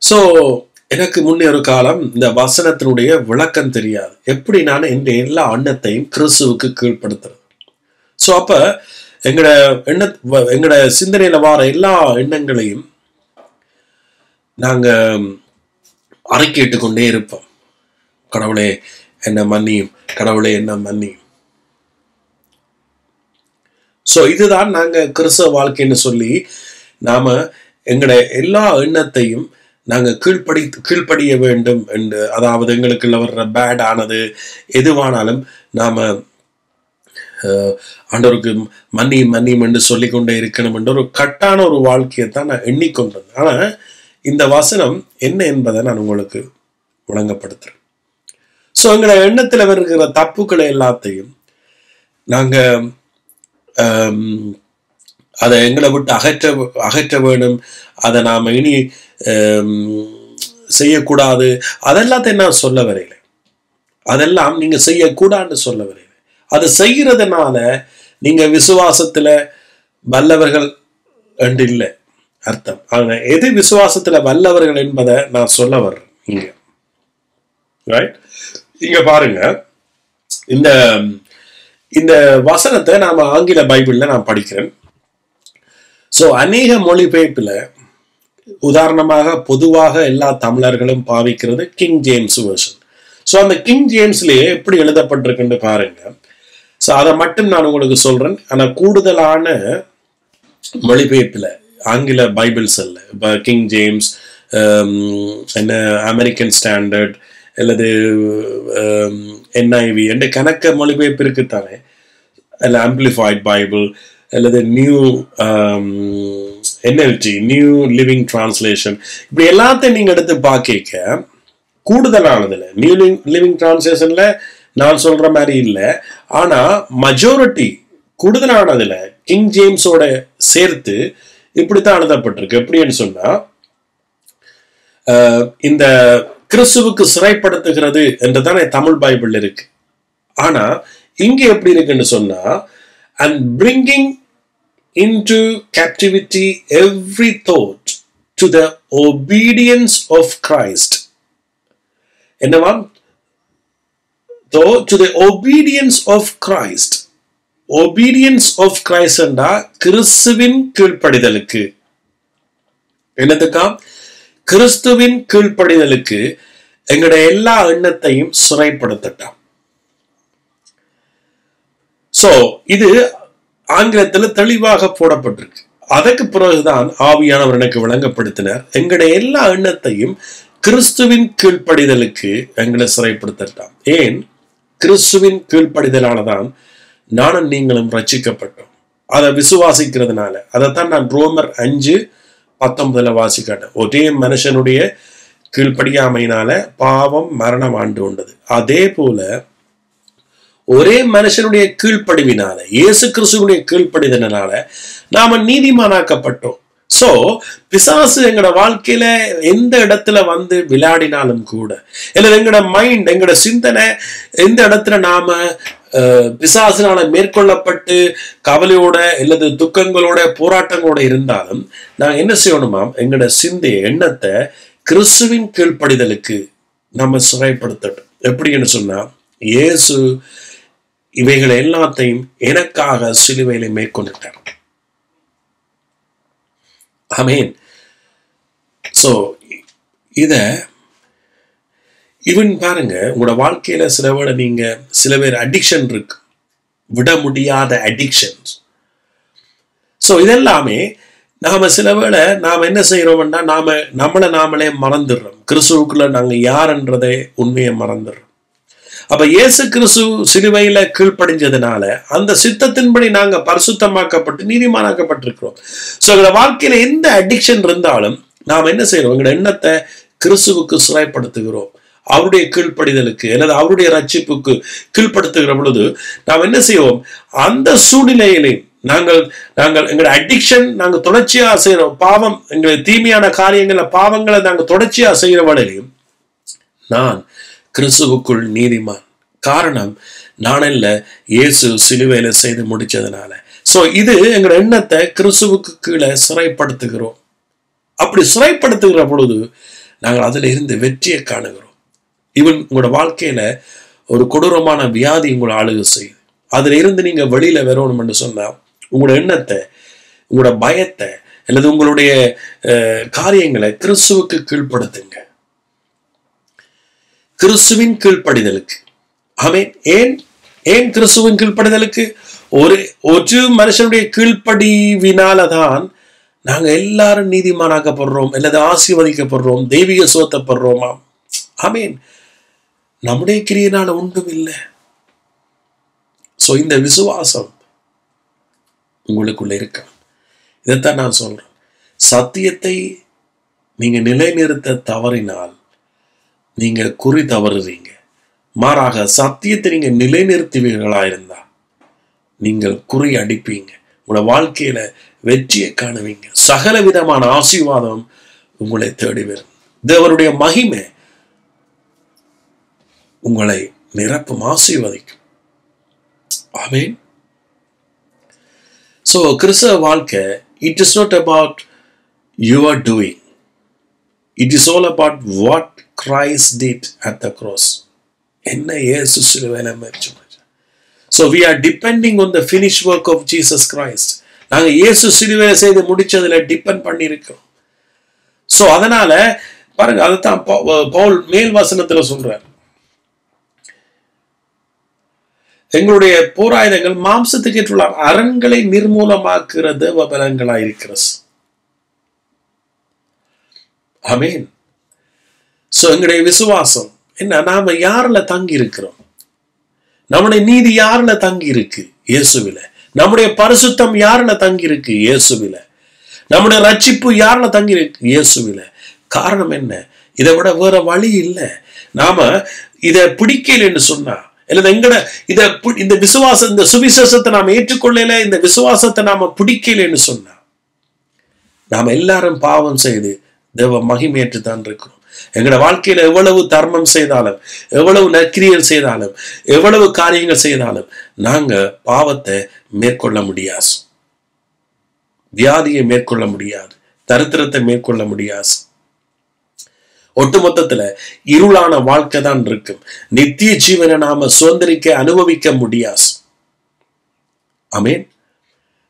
சோ எனக்கு முன்னே ஒரு காலம் இந்த வசனத்தினுடைய விளக்கம் தெரியாது. எப்படி நான் என் எல்லா எண்ணத்தையும் கிறிஸ்துவுக்கு கீழ்ப்படுத்துறது? சோ அப்ப எங்கட சிந்தனையில வார எல்லா எண்ணங்களையும் நாங்க அறிக்கையிட்டு கொண்டே இருப்போம். கடவுளே என்ன மன்னியும், கடவுளே என்ன மன்னியும். சோ இதுதான் நாங்க கிறிஸ்தவ வாழ்க்கைன்னு சொல்லி நாம எங்கட எல்லா எண்ணத்தையும் நாங்க கீழ்ப்படிய வேண்டும் என்று, அதாவது எங்களுக்குள்ள வர்ற பேட் ஆனது எதுவானாலும் நாம ஆண்டவருக்கு மன்னியும் மன்னியும் என்று சொல்லிக்கொண்டே இருக்கணும் என்ற ஒரு கட்டான ஒரு வாழ்க்கையை தான் நான் எண்ணிக்கொண்டது. ஆனா இந்த வசனம் என்ன என்பதை நான் உங்களுக்கு விளங்கப்படுத்துறேன். ஸோ எங்களோட எண்ணத்தில் வருகிற தப்புக்களை எல்லாத்தையும் நாங்க அதை எங்களை விட்டு அகற்ற வேணும். அதை நாம இனி செய்யக்கூடாது. அதெல்லாத்தையும் நான் சொல்ல வரையில. அதெல்லாம் நீங்க செய்யக்கூடாதுன்னு சொல்ல வரையில. அது செய்யறதுனால நீங்க விசுவாசத்துல வல்லவர்கள் என்று இல்லை அர்த்தம். ஆனா எது விசுவாசத்துல வல்லவர்கள் என்பதை நான் சொல்ல வர்றேன் இங்க. ரைட்? இங்க பாருங்க, இந்த வசனத்தை நாம ஆங்கில பைபிள்ல நான் படிக்கிறேன். சோ அநேக மொழிபெயர்ப்புல, உதாரணமாக பொதுவாக எல்லா தமிழர்களும் பாவிக்கிறது கிங் ஜேம்ஸ் வெர்ஷன். ஸோ அந்த கிங் ஜேம்ஸ்லயே எப்படி எழுதப்பட்டிருக்குன்னு பாருங்க. ஸோ அதை மட்டும் நான் உங்களுக்கு சொல்றேன். ஆனால் கூடுதலான மொழிபெயர்ப்புல ஆங்கில பைபிள்ஸ் அல்ல, இப்போ கிங் ஜேம்ஸ், என்ன அமெரிக்கன் ஸ்டாண்டர்ட் அல்லது NIV என்ற கணக்க மொழிபெயர்ப்பு இருக்குத்தானே, அல்ல ஆம்பிளிஃபைட் பைபிள் அல்லது new NLT, new living translation, இப்படி எல்லாத்தையும் நீங்க எடுத்து பார்க்க கூடுதலானதுல நியூ லிவிங் டிரான்ஸ்லேஷன்ல நான் சொல்ற மாதிரி இல்லை. ஆனா மெஜாரிட்டி கூடுதலானதுல கிங் ஜேம்ஸோட சேர்த்து இப்படித்தான் எழுதப்பட்டிருக்கு. எப்படின்னு சொன்னா, இந்த கிறிஸ்துவுக்கு சிறைப்படுத்துகிறது என்றுதானே தமிழ் பைபிள் இருக்கு. ஆனா இங்க எப்படி இருக்குன்னு சொன்னா, and bringing into captivity every thought to the obedience of Christ. என்னவா? To the obedience of Christ. Obedience of Christ என்றா கிறிஸ்துவின் கீழ்ப்படிதலுக்கு. என்னதுக்கா? கிறிஸ்துவின் கீழ்ப்படிதலுக்கு எங்களுடைய எல்லா எண்ணத்தையும் சிறைப்படுத்தட்டாம். சோ இது ஆங்கிலத்தில் தெளிவாக போடப்பட்டிருக்கு. அதற்கு பிறகுதான் ஆவியானவர் எனக்கு விளங்கப்படுத்தினார், எங்களுடைய எல்லா எண்ணத்தையும் கிறிஸ்துவின் கீழ்ப்படிதலுக்கு எங்களை சிறைப்படுத்தட்டாம். ஏன்? கிறிஸ்துவின் கீழ்ப்படிதலானதான் நானும் நீங்களும் ரட்சிக்கப்பட்டோம். அதை விசுவாசிக்கிறதுனால. அதைத்தான் நான் ரோமர் 5:19 வாசிக்காட்டேன். ஒரே மனுஷனுடைய கீழ்ப்படியாமையினால பாவம் மரணம் ஆண்டு கொண்டது. அதே போல ஒரே மனுஷனுடைய கீழ்ப்படிவினால, இயேசு கிறிஸ்துவுடைய கீழ்ப்படிதனால நாம நீதிமானாக்கப்பட்டோம். சோ பிசாசு எங்கட வாழ்க்கையில எந்த இடத்துல வந்து விளையாடினாலும் கூட, இல்ல எங்கட மைண்ட், எங்கட சிந்தனை எந்த இடத்துல நாம பிசாசினால மேற்கொள்ளப்பட்டு கவலையோட அல்லது துக்கங்களோட போராட்டங்களோட இருந்தாலும் நாங்க என்ன செய்யணுமாம்? எங்கட சிந்தைய எண்ணத்தை கிறிஸ்துவின் கீழ்ப்படிதலுக்கு நம்ம சிறைப்படுத்தட்டும். எப்படின்னு சொன்னா, இயேசு இவைகளை எல்லாத்தையும் எனக்காக சிலுவையில மேற்கொண்டுட்டார். ஆமென். சோ இத இவன் பாருங்க, உங்களோட வாழ்க்கையில சில பேர் அடிக்ஷன் இருக்கு, விட முடியாத அடிக்ஷன்ஸ். சோ இதெல்லாமே நாம சில வேளை நாம என்ன செய்யறோம்னா, நம்மளை நாமளே மறந்துடுறோம். கிறிஸ்துவுக்குள்ள நாங்க யாருன்றதை உண்மையை மறந்துடுறோம். அப்ப இயேசு கிறிஸ்து சிலுவையில கீழ்ப்படிஞ்சதுனால அந்த சித்தத்தின்படி நாங்க பரிசுத்தமாக்கப்பட்டு நீதிமானாக்கப்பட்டிருக்கிறோம். சோ எங்களோட வாழ்க்கையில எந்த அடிக்ஷன் இருந்தாலும் நாம் என்ன செய்யறோம்? எங்களோட எண்ணத்தை கிறிஸ்துவுக்கு சிறைப்படுத்துகிறோம். அவருடைய கீழ்ப்படிதலுக்கு அல்லது அவருடைய ரட்சிப்புக்கு கீழ்ப்படுத்துகிற பொழுது நாம் என்ன செய்வோம்? அந்த சூழ்நிலையிலே நாங்கள் எங்களோட அடிக்ஷன் நாங்கள் தொடர்ச்சியா செய்யறோம். பாவம், எங்களை தீமையான காரியங்களை பாவங்களை நாங்கள் தொடர்ச்சியா செய்கிற வழியிலையும் நான் கிறிஸ்துவுக்குள் நீதிமான். காரணம் நான் இல்ல, இயேசு சிலுவையில செய்து முடிச்சதுனால. சோ இது எங்களோட எண்ணத்தை கிறிஸ்துவுக்கு கீழே சிறைப்படுத்துகிறோம். அப்படி சிறைப்படுத்துகிற பொழுது நாங்கள் அதுல இருந்து வெற்றியை காணுகிறோம். இவன் உங்களோட வாழ்க்கையில ஒரு கொடூரமான வியாதி உங்களை ஆளுகை செய்யுது. அதுல இருந்து நீங்க வெளியில வரணும் என்று சொன்னா உங்களோட எண்ணத்தை, உங்களோட பயத்தை அல்லது உங்களுடைய காரியங்களை கிறிஸ்துவுக்கு கீழ்ப்படுத்துங்க. கிறிஸ்துவின் கீழ்ப்படிதலுக்கு. ஆமென். ஏன் கிறிஸ்துவின் கீழ்ப்படிதலுக்கு? ஒரு மனுஷனுடைய கீழ்ப்படிவினாலதான் நாங்க எல்லாரும் நீதிமானாக்கப்படுறோம் அல்லது ஆசீர்வதிக்கப்படுறோம், தெய்வீக சுகத்தப்படுறோமா? ஆமென். நம்முடைய கிரியையினால ஒன்றும் இல்லை. சோ இந்த விசுவாசம் உங்களுக்குள்ள இருக்க. இதைத்தான் நான் சொல்றேன். சத்தியத்தை நீங்க நிலைநிறுத்த தவறினால் நீங்க குறி தவறுறீங்க. மாறாக சத்தியத்தை நீங்க நிலைநிறுத்துவீர்களா இருந்தா நீங்கள் குறி அடிப்பீங்க. உங்களோட வாழ்க்கையில வெற்றியை காணுவீங்க. சகல விதமான ஆசீர்வாதம் உங்களை தேடி வரும். தேவனுடைய மகிமை உங்களை நிரப்பும், ஆசீர்வதிக்கும். ஆமென். சோ கிறிஸ்தவ வாழ்க்கை it is not about your doing. It is all about what Christ did at the cross. என்ன இயேசு சிலுவையில மரிச்சார். So we are depending on the finished work of Jesus Christ. நாங்க இயேசு சிலுவையில செய்து முடிச்சதுல டிபெண்ட் பண்ணி இருக்கோம். சோ அதனால பாருங்க, அதுதான் பவுல் மேல் வசனத்துல சொல்றார். எங்களுடைய போராயுதங்கள் மாம்சத்துக்கு ஏற்றுள்ள அரண்களை நிர்மூலமாக்குற தேவ பலங்களாயிருக்கிறது. ஆமென். சோ எங்களுடைய விசுவாசம் என்ன? நாம யாருல தங்கி இருக்கிறோம்? நம்முடைய நீதி யாருல தங்கி இருக்கு? இயேசுவில. நம்முடைய பரிசுத்தம் யாருல தங்கி இருக்கு? இயேசுவில. நம்முடைய ரட்சிப்பு யாருல தங்கி இருக்கு? இயேசுவில. காரணம் என்ன? இதை விட வேற வழி இல்லை. நாம இதை பிடிக்கலன்னு சொன்னா அல்லது இந்த விசுவாசம், இந்த சுவிசேஷத்தை நாம ஏற்றுக்கொள்ளல, இந்த விசுவாசத்தை நாம பிடிக்கலன்னு சொன்னா நாம எல்லாரும் பாவம் செய்து தேவ மகிமையேற்றுத்தான் இருக்கிறோம். எங்களோட வாழ்க்கையில எவ்வளவு தர்மம் செய்தாலும், எவ்வளவு நற்கிரியல் செய்தாலும், எவ்வளவு காரியங்கள் செய்தாலும் நாங்க பாவத்தை மேற்கொள்ள முடியாது. வியாதியை மேற்கொள்ள முடியாது. தரித்திரத்தை மேற்கொள்ள முடியாது. ஒட்டுமொத்தத்துல இருளான வாழ்க்கை தான் இருக்கும். நித்திய ஜீவனை நாம சுதந்திரிக்க அனுபவிக்க முடியாது. ஆமென்.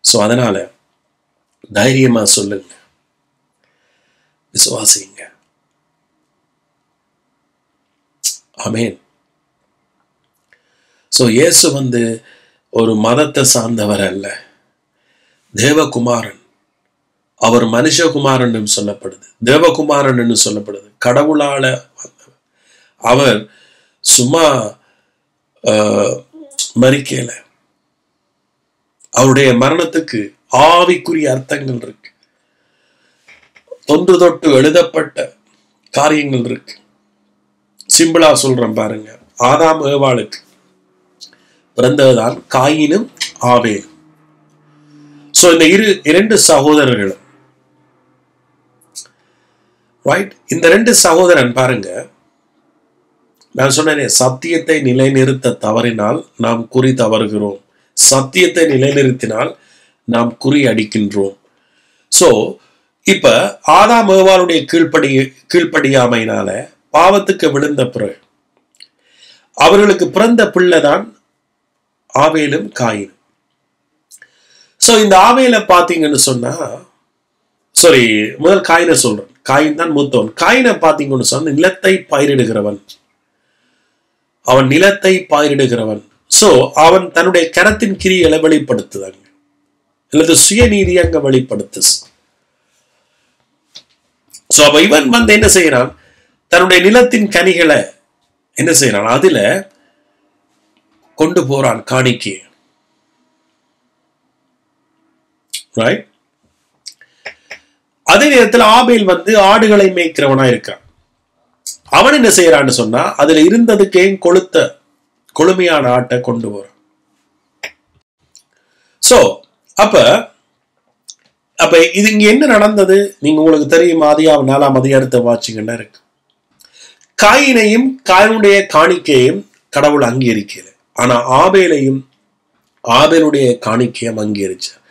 சோ அதனால தைரியமா சொல்லுங்க, விசுவாசிங்க. ஆமென். சோ இயேசு ஒரு மதத்தை சார்ந்தவர் அல்ல, தேவகுமாரன். அவர் மனுஷகுமாரன் சொல்லப்படுது, தேவகுமாரன் சொல்லப்படுது, கடவுளால வந்தவர். அவர் சும்மா மரிக்கல. அவருடைய மரணத்துக்கு ஆவிக்குரிய அர்த்தங்கள் இருக்கு. தொன்று தொட்டு எழுதப்பட்ட காரியங்கள் இருக்கு. சிம்பிளா சொல்றேன் பாருங்க. ஆதாம் ஏவாளுக்கு பிறந்ததுதான் காயினும் ஆபேலும். சோ இந்த இரண்டு சகோதரர்களும், ரைட், இந்த ரெண்டு சகோதரன் பாருங்க, நான் சொன்னேனே சத்தியத்தை நிலைநிறுத்த தவறினால் நாம் குறி தவறுகிறோம், சத்தியத்தை நிலைநிறுத்தினால் நாம் குறி அடிக்கின்றோம். சோ இப்ப ஆதாம் ஏவாளுடைய கீழ்ப்படியாமையினால பாவத்துக்கு விழுந்த பிறகு அவர்களுக்கு பிறந்த பிள்ளைதான் ஆபேலும் காயினும். சோ இந்த ஆபேல பாத்தீங்கன்னு சொன்னா, சாரி, முதல் காயினை சொல்றேன். காயின் தான் மூத்தவன். காயினை பாத்தீங்கன்னு சொன்னா நிலத்தை பயிரிடுகிறவன். அவன் நிலத்தை பயிரிடுகிறவன். சோ அவன் தன்னுடைய கரத்தின் கிரிகளை வெளிப்படுத்துதாங்க, அல்லது சுயநீதி அங்க வெளிப்படுத்து. சோ அப்ப இவன் என்ன செய்யறான்? தன்னுடைய நிலத்தின் கனிகளை என்ன செய்யறான்? அதுல கொண்டு போறான் காணிக்கையை. ரைட்? அதே நேரத்தில் ஆபேல் ஆடுகளை மேய்க்கிறவனா இருக்கான். அவன் என்ன செய்யறான்னு சொன்னா, அதுல இருந்ததுக்கே கொழுமையான ஆட்டை கொண்டு போறான். சோ அப்ப இது இங்க என்ன நடந்தது? நீங்க உங்களுக்கு தெரியும், ஆதியாகமம் 4ஆம் அதிகாரத்தை வாசிங்கன்னா இருக்கு. காயினையும் காயினுடைய காணிக்கையும் கடவுள் அங்கீகரிக்கல, ஆனா ஆபேலுடைய காணிக்கையும் அங்கீகரிச்சார்.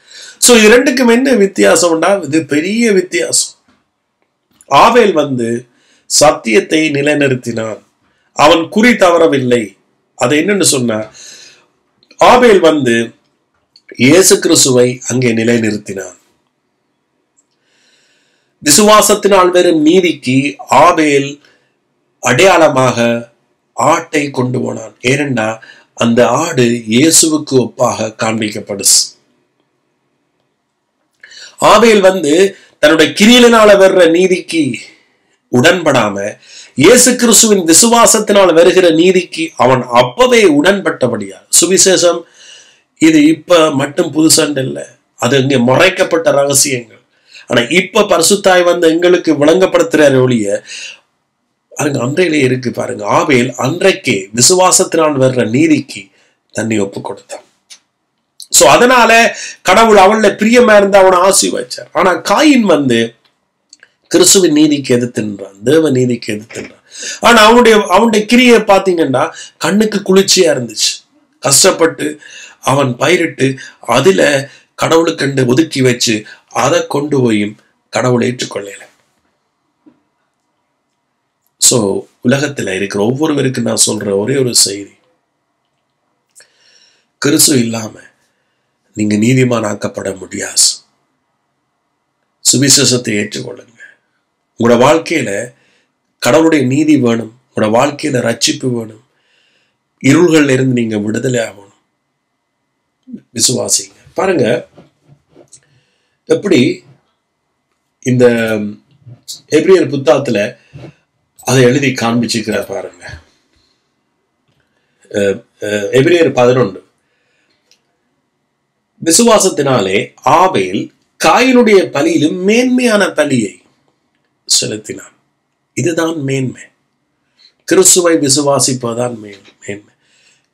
சோ இது ரெண்டுக்கும் என்ன வித்தியாசம்னா, இது பெரிய வித்தியாசம். ஆபேல் சத்தியத்தை நிலைநிறுத்தினான், அவன் குறி தவறவில்லை. அது என்னன்னு சொன்னா, ஆபேல் இயேசு கிறிஸ்துவை அங்கே நிலைநிறுத்தினான். விசுவாசத்தினால் வெறும் நீதிக்கு ஆபேல் அடையாளமாக ஆட்டை கொண்டு போனான். ஏனென்றா அந்த ஆடு இயேசுவுக்கு ஒப்பாக காண்பிக்கப்படுது. ஆபேல் தன்னுடைய கிரியையினால வர்ற நீதிக்கு உடன்படாம இயேசு கிறிஸ்துவின் விசுவாசத்தினால் வருகிற நீதிக்கு அவன் அப்பவே உடன்பட்டபடியா. சுவிசேஷம் இது இப்ப மட்டும் புதுசண்டு இல்லை, அது இங்க மறைக்கப்பட்ட ரகசியங்கள். ஆனா இப்ப பரிசுத்தாய் எங்களுக்கு விளங்கப்படுத்துறாரு ஒழிய அன்றையிலே இருக்கு பாருங்க. ஆபேல் அன்றைக்கே விசுவாசத்தினால் வர்ற நீதிக்கு தன்னை ஒப்பு கொடுத்தான். சோ அதனால கடவுள் அவள பிரியமா இருந்து அவனை ஆசீர்வதிச்சார். ஆனா காயின் கிறிஸ்துவின் நீதிக்கு எதிர்த்துன்றான், தேவ நீதிக்கு எதிர்த்துன்றான். ஆனா அவனுடைய கிரியை பாத்தீங்கன்னா கண்ணுக்கு குளிர்ச்சியா இருந்துச்சு. கஷ்டப்பட்டு அவன் பயிரிட்டு அதுல கடவுளுக்கண்டு ஒதுக்கி வச்சு அதை கொண்டு போயும் கடவுளை ஏற்றுக்கொள்ளல. சோ உலகத்துல இருக்கிற ஒவ்வொருவருக்கு நான் சொல்ற ஒரே ஒரு செய்தி, கிறிஸ்து இல்லாம நீங்க நீதிமானாக்கப்பட முடியாது. சுவிசேஷத்தை ஏற்றுக்கொள்ளுங்க. உங்களோட வாழ்க்கையில கடவுளுடைய நீதி வேணும், உங்களோட வாழ்க்கையில ரட்சிப்பு வேணும், இருள்கள்ல இருந்து நீங்க விடுதலை ஆகணும். விசுவாசிங்க. பாருங்க எப்படி இந்த எபிரேயர் புத்தகத்துல அதை எழுதி காண்பிச்சுக்கிறார் பாருங்க. எபிரேயர் 11, விசுவாசத்தினாலே ஆபேல் காயினுடைய பலியிலும் மேன்மையான பலியை செலுத்தினான். இதுதான் மேன்மை. கிறிஸ்துவை விசுவாசிப்பதுதான் மேன்மை.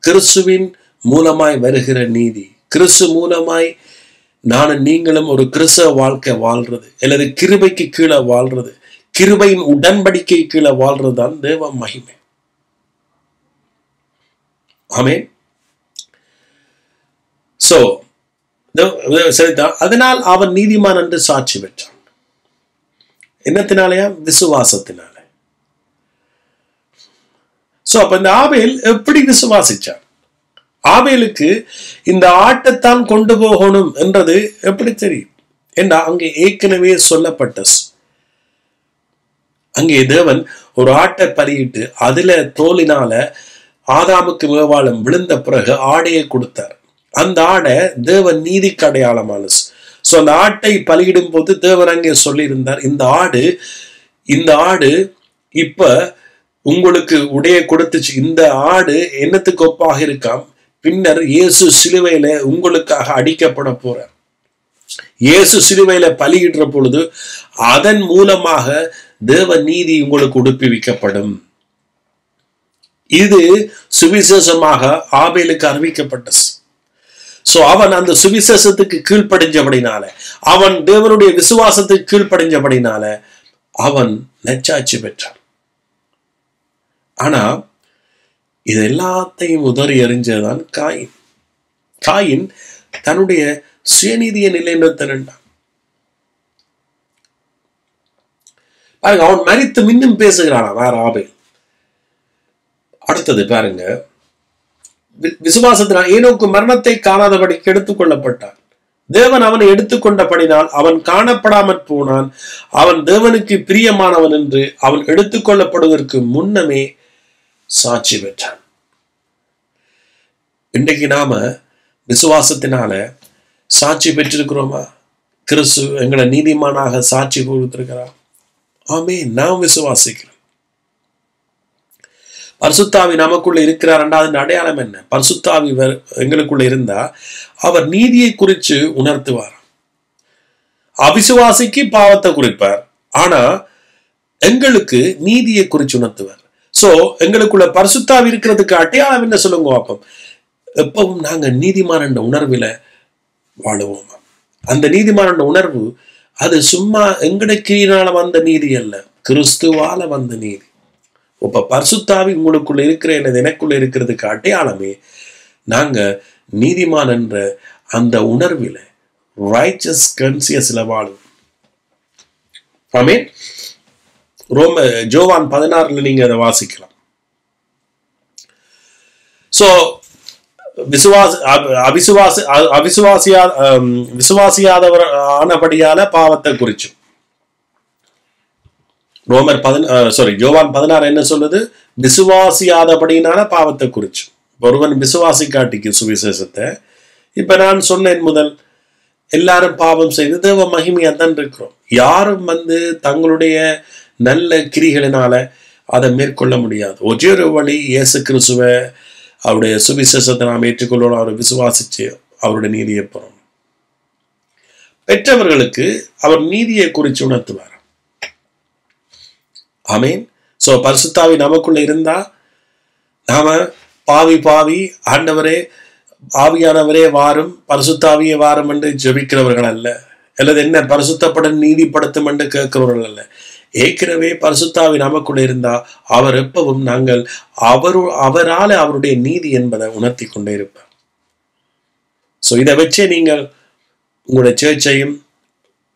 கிறிஸ்துவின் மூலமாய் வருகிற நீதி, கிறிஸ்து மூலமாய் நானும் நீங்களும் ஒரு கிறிஸ்தவ வாழ்க்கை வாழ்றது, அல்லது கிருபைக்கு கீழே வாழ்றது, கிருபையின் உடன்படிக்கை கீழே வாழ்றது தான் தேவ மகிமை. ஆமென். சோ சரிதான். அதனால் அவன் நீதிமான் என்று சாட்சி பெற்றான். என்னத்தினாலயா? விசுவாசத்தினால. சோ அப்ப இந்த ஆபேல் எப்படி விசுவாசிச்சான்? ஆபேலுக்கு இந்த ஆட்டைத்தான் கொண்டு போகணும் என்றது எப்படி தெரியும்? ஏன்னா அங்கே ஏற்கனவே சொல்லப்பட்ட, அங்கே தேவன் ஒரு ஆட்டை பலியிட்டு அதுல தோலினால ஆதாமுக்கு மேவாளம் விழுந்த பிறகு ஆடையை கொடுத்தார். அந்த ஆடை தேவன் நீதிக்கு அடையாளமானது. சோ அந்த ஆட்டை பலியிடும் போது தேவன் அங்கே சொல்லி இருந்தார், இந்த ஆடு இப்ப உங்களுக்கு உடைய கொடுத்துச்சு, இந்த ஆடு என்னத்துக்கு ஒப்பாக இருக்காம், பின்னர் இயேசு சிலுவையில உங்களுக்காக அடிக்கப்பட போறார். இயேசு சிலுவையில பலியிடுற பொழுது அதன் மூலமாக தேவ நீதி உங்களுக்கு உடுப்பிவிக்கப்படும். இது சுவிசேஷமாக ஆபேலுக்கு அறிவிக்கப்பட்டது. சோ அவன் அந்த சுவிசேஷத்துக்கு கீழ்ப்படிஞ்சபடினால, அவன் தேவனுடைய விசுவாசத்துக்கு கீழ்ப்படிஞ்சபடினால அவன் நற்சாட்சி பெற்றான். ஆனா இது எல்லாத்தையும் உதறி எறிஞ்சதான் காயின். காயின் தன்னுடைய சுயநீதியை நிலைநிறுத்தினான். பாருங்க, அவன் மரித்து மின்னும் பேசுகிறான் வேற ஆபேல். அடுத்தது பாருங்க, விசுவாசத்தினால் ஏனோக்கு மரணத்தை காணாதபடிக்கு எடுத்துக் கொள்ளப்பட்டான். தேவன் அவனை எடுத்துக்கொண்டபடினால் அவன் காணப்படாமற் போனான். அவன் தேவனுக்கு பிரியமானவன் என்று அவன் எடுத்துக்கொள்ளப்படுவதற்கு முன்னமே சாட்சி பெற்றான். இன்றைக்கு நாம விசுவாசத்தினால சாட்சி பெற்றிருக்கிறோமா? கிறிஸ்து எங்களை நீதிமானாக சாட்சி கொடுத்திருக்கிறார். ஆமே, நாம் விசுவாசிக்கிறோம். பரிசுத்தாவி நமக்குள்ள இருக்கிறார். ரெண்டாவது அடையாளம் என்ன? பரிசுத்தாவி எங்களுக்குள்ள இருந்தா அவர் நீதியை குறித்து உணர்த்துவார். அவிசுவாசிக்கு பாவத்தை குறிப்பார், ஆனா எங்களுக்கு நீதியை குறித்து உணர்த்துவார். சோ எங்களுக்குள்ள பரிசுத்தாவி இருக்கிறதுக்கு அடையாளம் என்ன சொல்லுங்க பாப்போம். எப்பவும் நாங்க நீதிமான் என்ற உணர்வில வாழுவோம். அந்த நீதிமான் என்ற உணர்வு அது சும்மா எங்கடைக்கினால வந்த நீதி அல்ல, கிறிஸ்துவால வந்த நீதி. இப்ப பரிசுத்தாவி உங்களுக்குள்ள இருக்கிற எனக்குள்ள இருக்கிறதுக்கு அடையாளமே நாங்க நீதிமான் என்ற அந்த உணர்வில ரைச்சஸ் கான்சியஸ்ல வாழும். ஆமென். யோவான் 16 நீங்க அதை வாசிக்கலாம். சோ விசுவாசியாதவர் ஆனபடியால பாவத்தை குறிச்சும். யோவான் 16 என்ன சொல்லுது? விசுவாசியாதபடினால பாவத்தை குறிச்சு. ஒருவன் விசுவாசி காட்டிக்கு சுவிசேஷத்தை. இப்ப நான் சொன்னேன் முதல், எல்லாரும் பாவம் செய்து தேவ மகிமையா தான் இருக்கிறோம். யாரும் தங்களுடைய நல்ல கிரிகளினால அதை மேற்கொள்ள முடியாது. ஒரே வழி இயேசு கிறிஸ்துவை அவருடைய சுவிசேஷத்தை நாம் ஏற்றுக்கொள்ளணும், அவரை விசுவாசிச்சு அவருடைய நீதியை பெறணும். பெற்றவர்களுக்கு அவர் நீதியை குறித்து உணர்த்துவார். ஆமேன். சோ பரிசுத்தாவி நமக்குள்ள இருந்தா நாம பாவி ஆண்டவரே ஆவியானவரே வாரும், பரிசுத்தாவியே வாரும் என்று ஜெபிக்கிறவர்கள் அல்ல, அல்லது என்ன பரிசுத்தப்பட நீதிப்படுத்தும் என்று கேட்கிறவர்கள் அல்ல. ஏற்கனவே பரிசுத்தாவி நமக்குள்ள இருந்தா அவர் எப்பவும் நாங்கள் அவரால அவருடைய நீதி என்பதை உணர்த்தி கொண்டே இருப்பார். சோ இதை வச்சே நீங்கள் உங்களுடைய சேர்ச்சையும்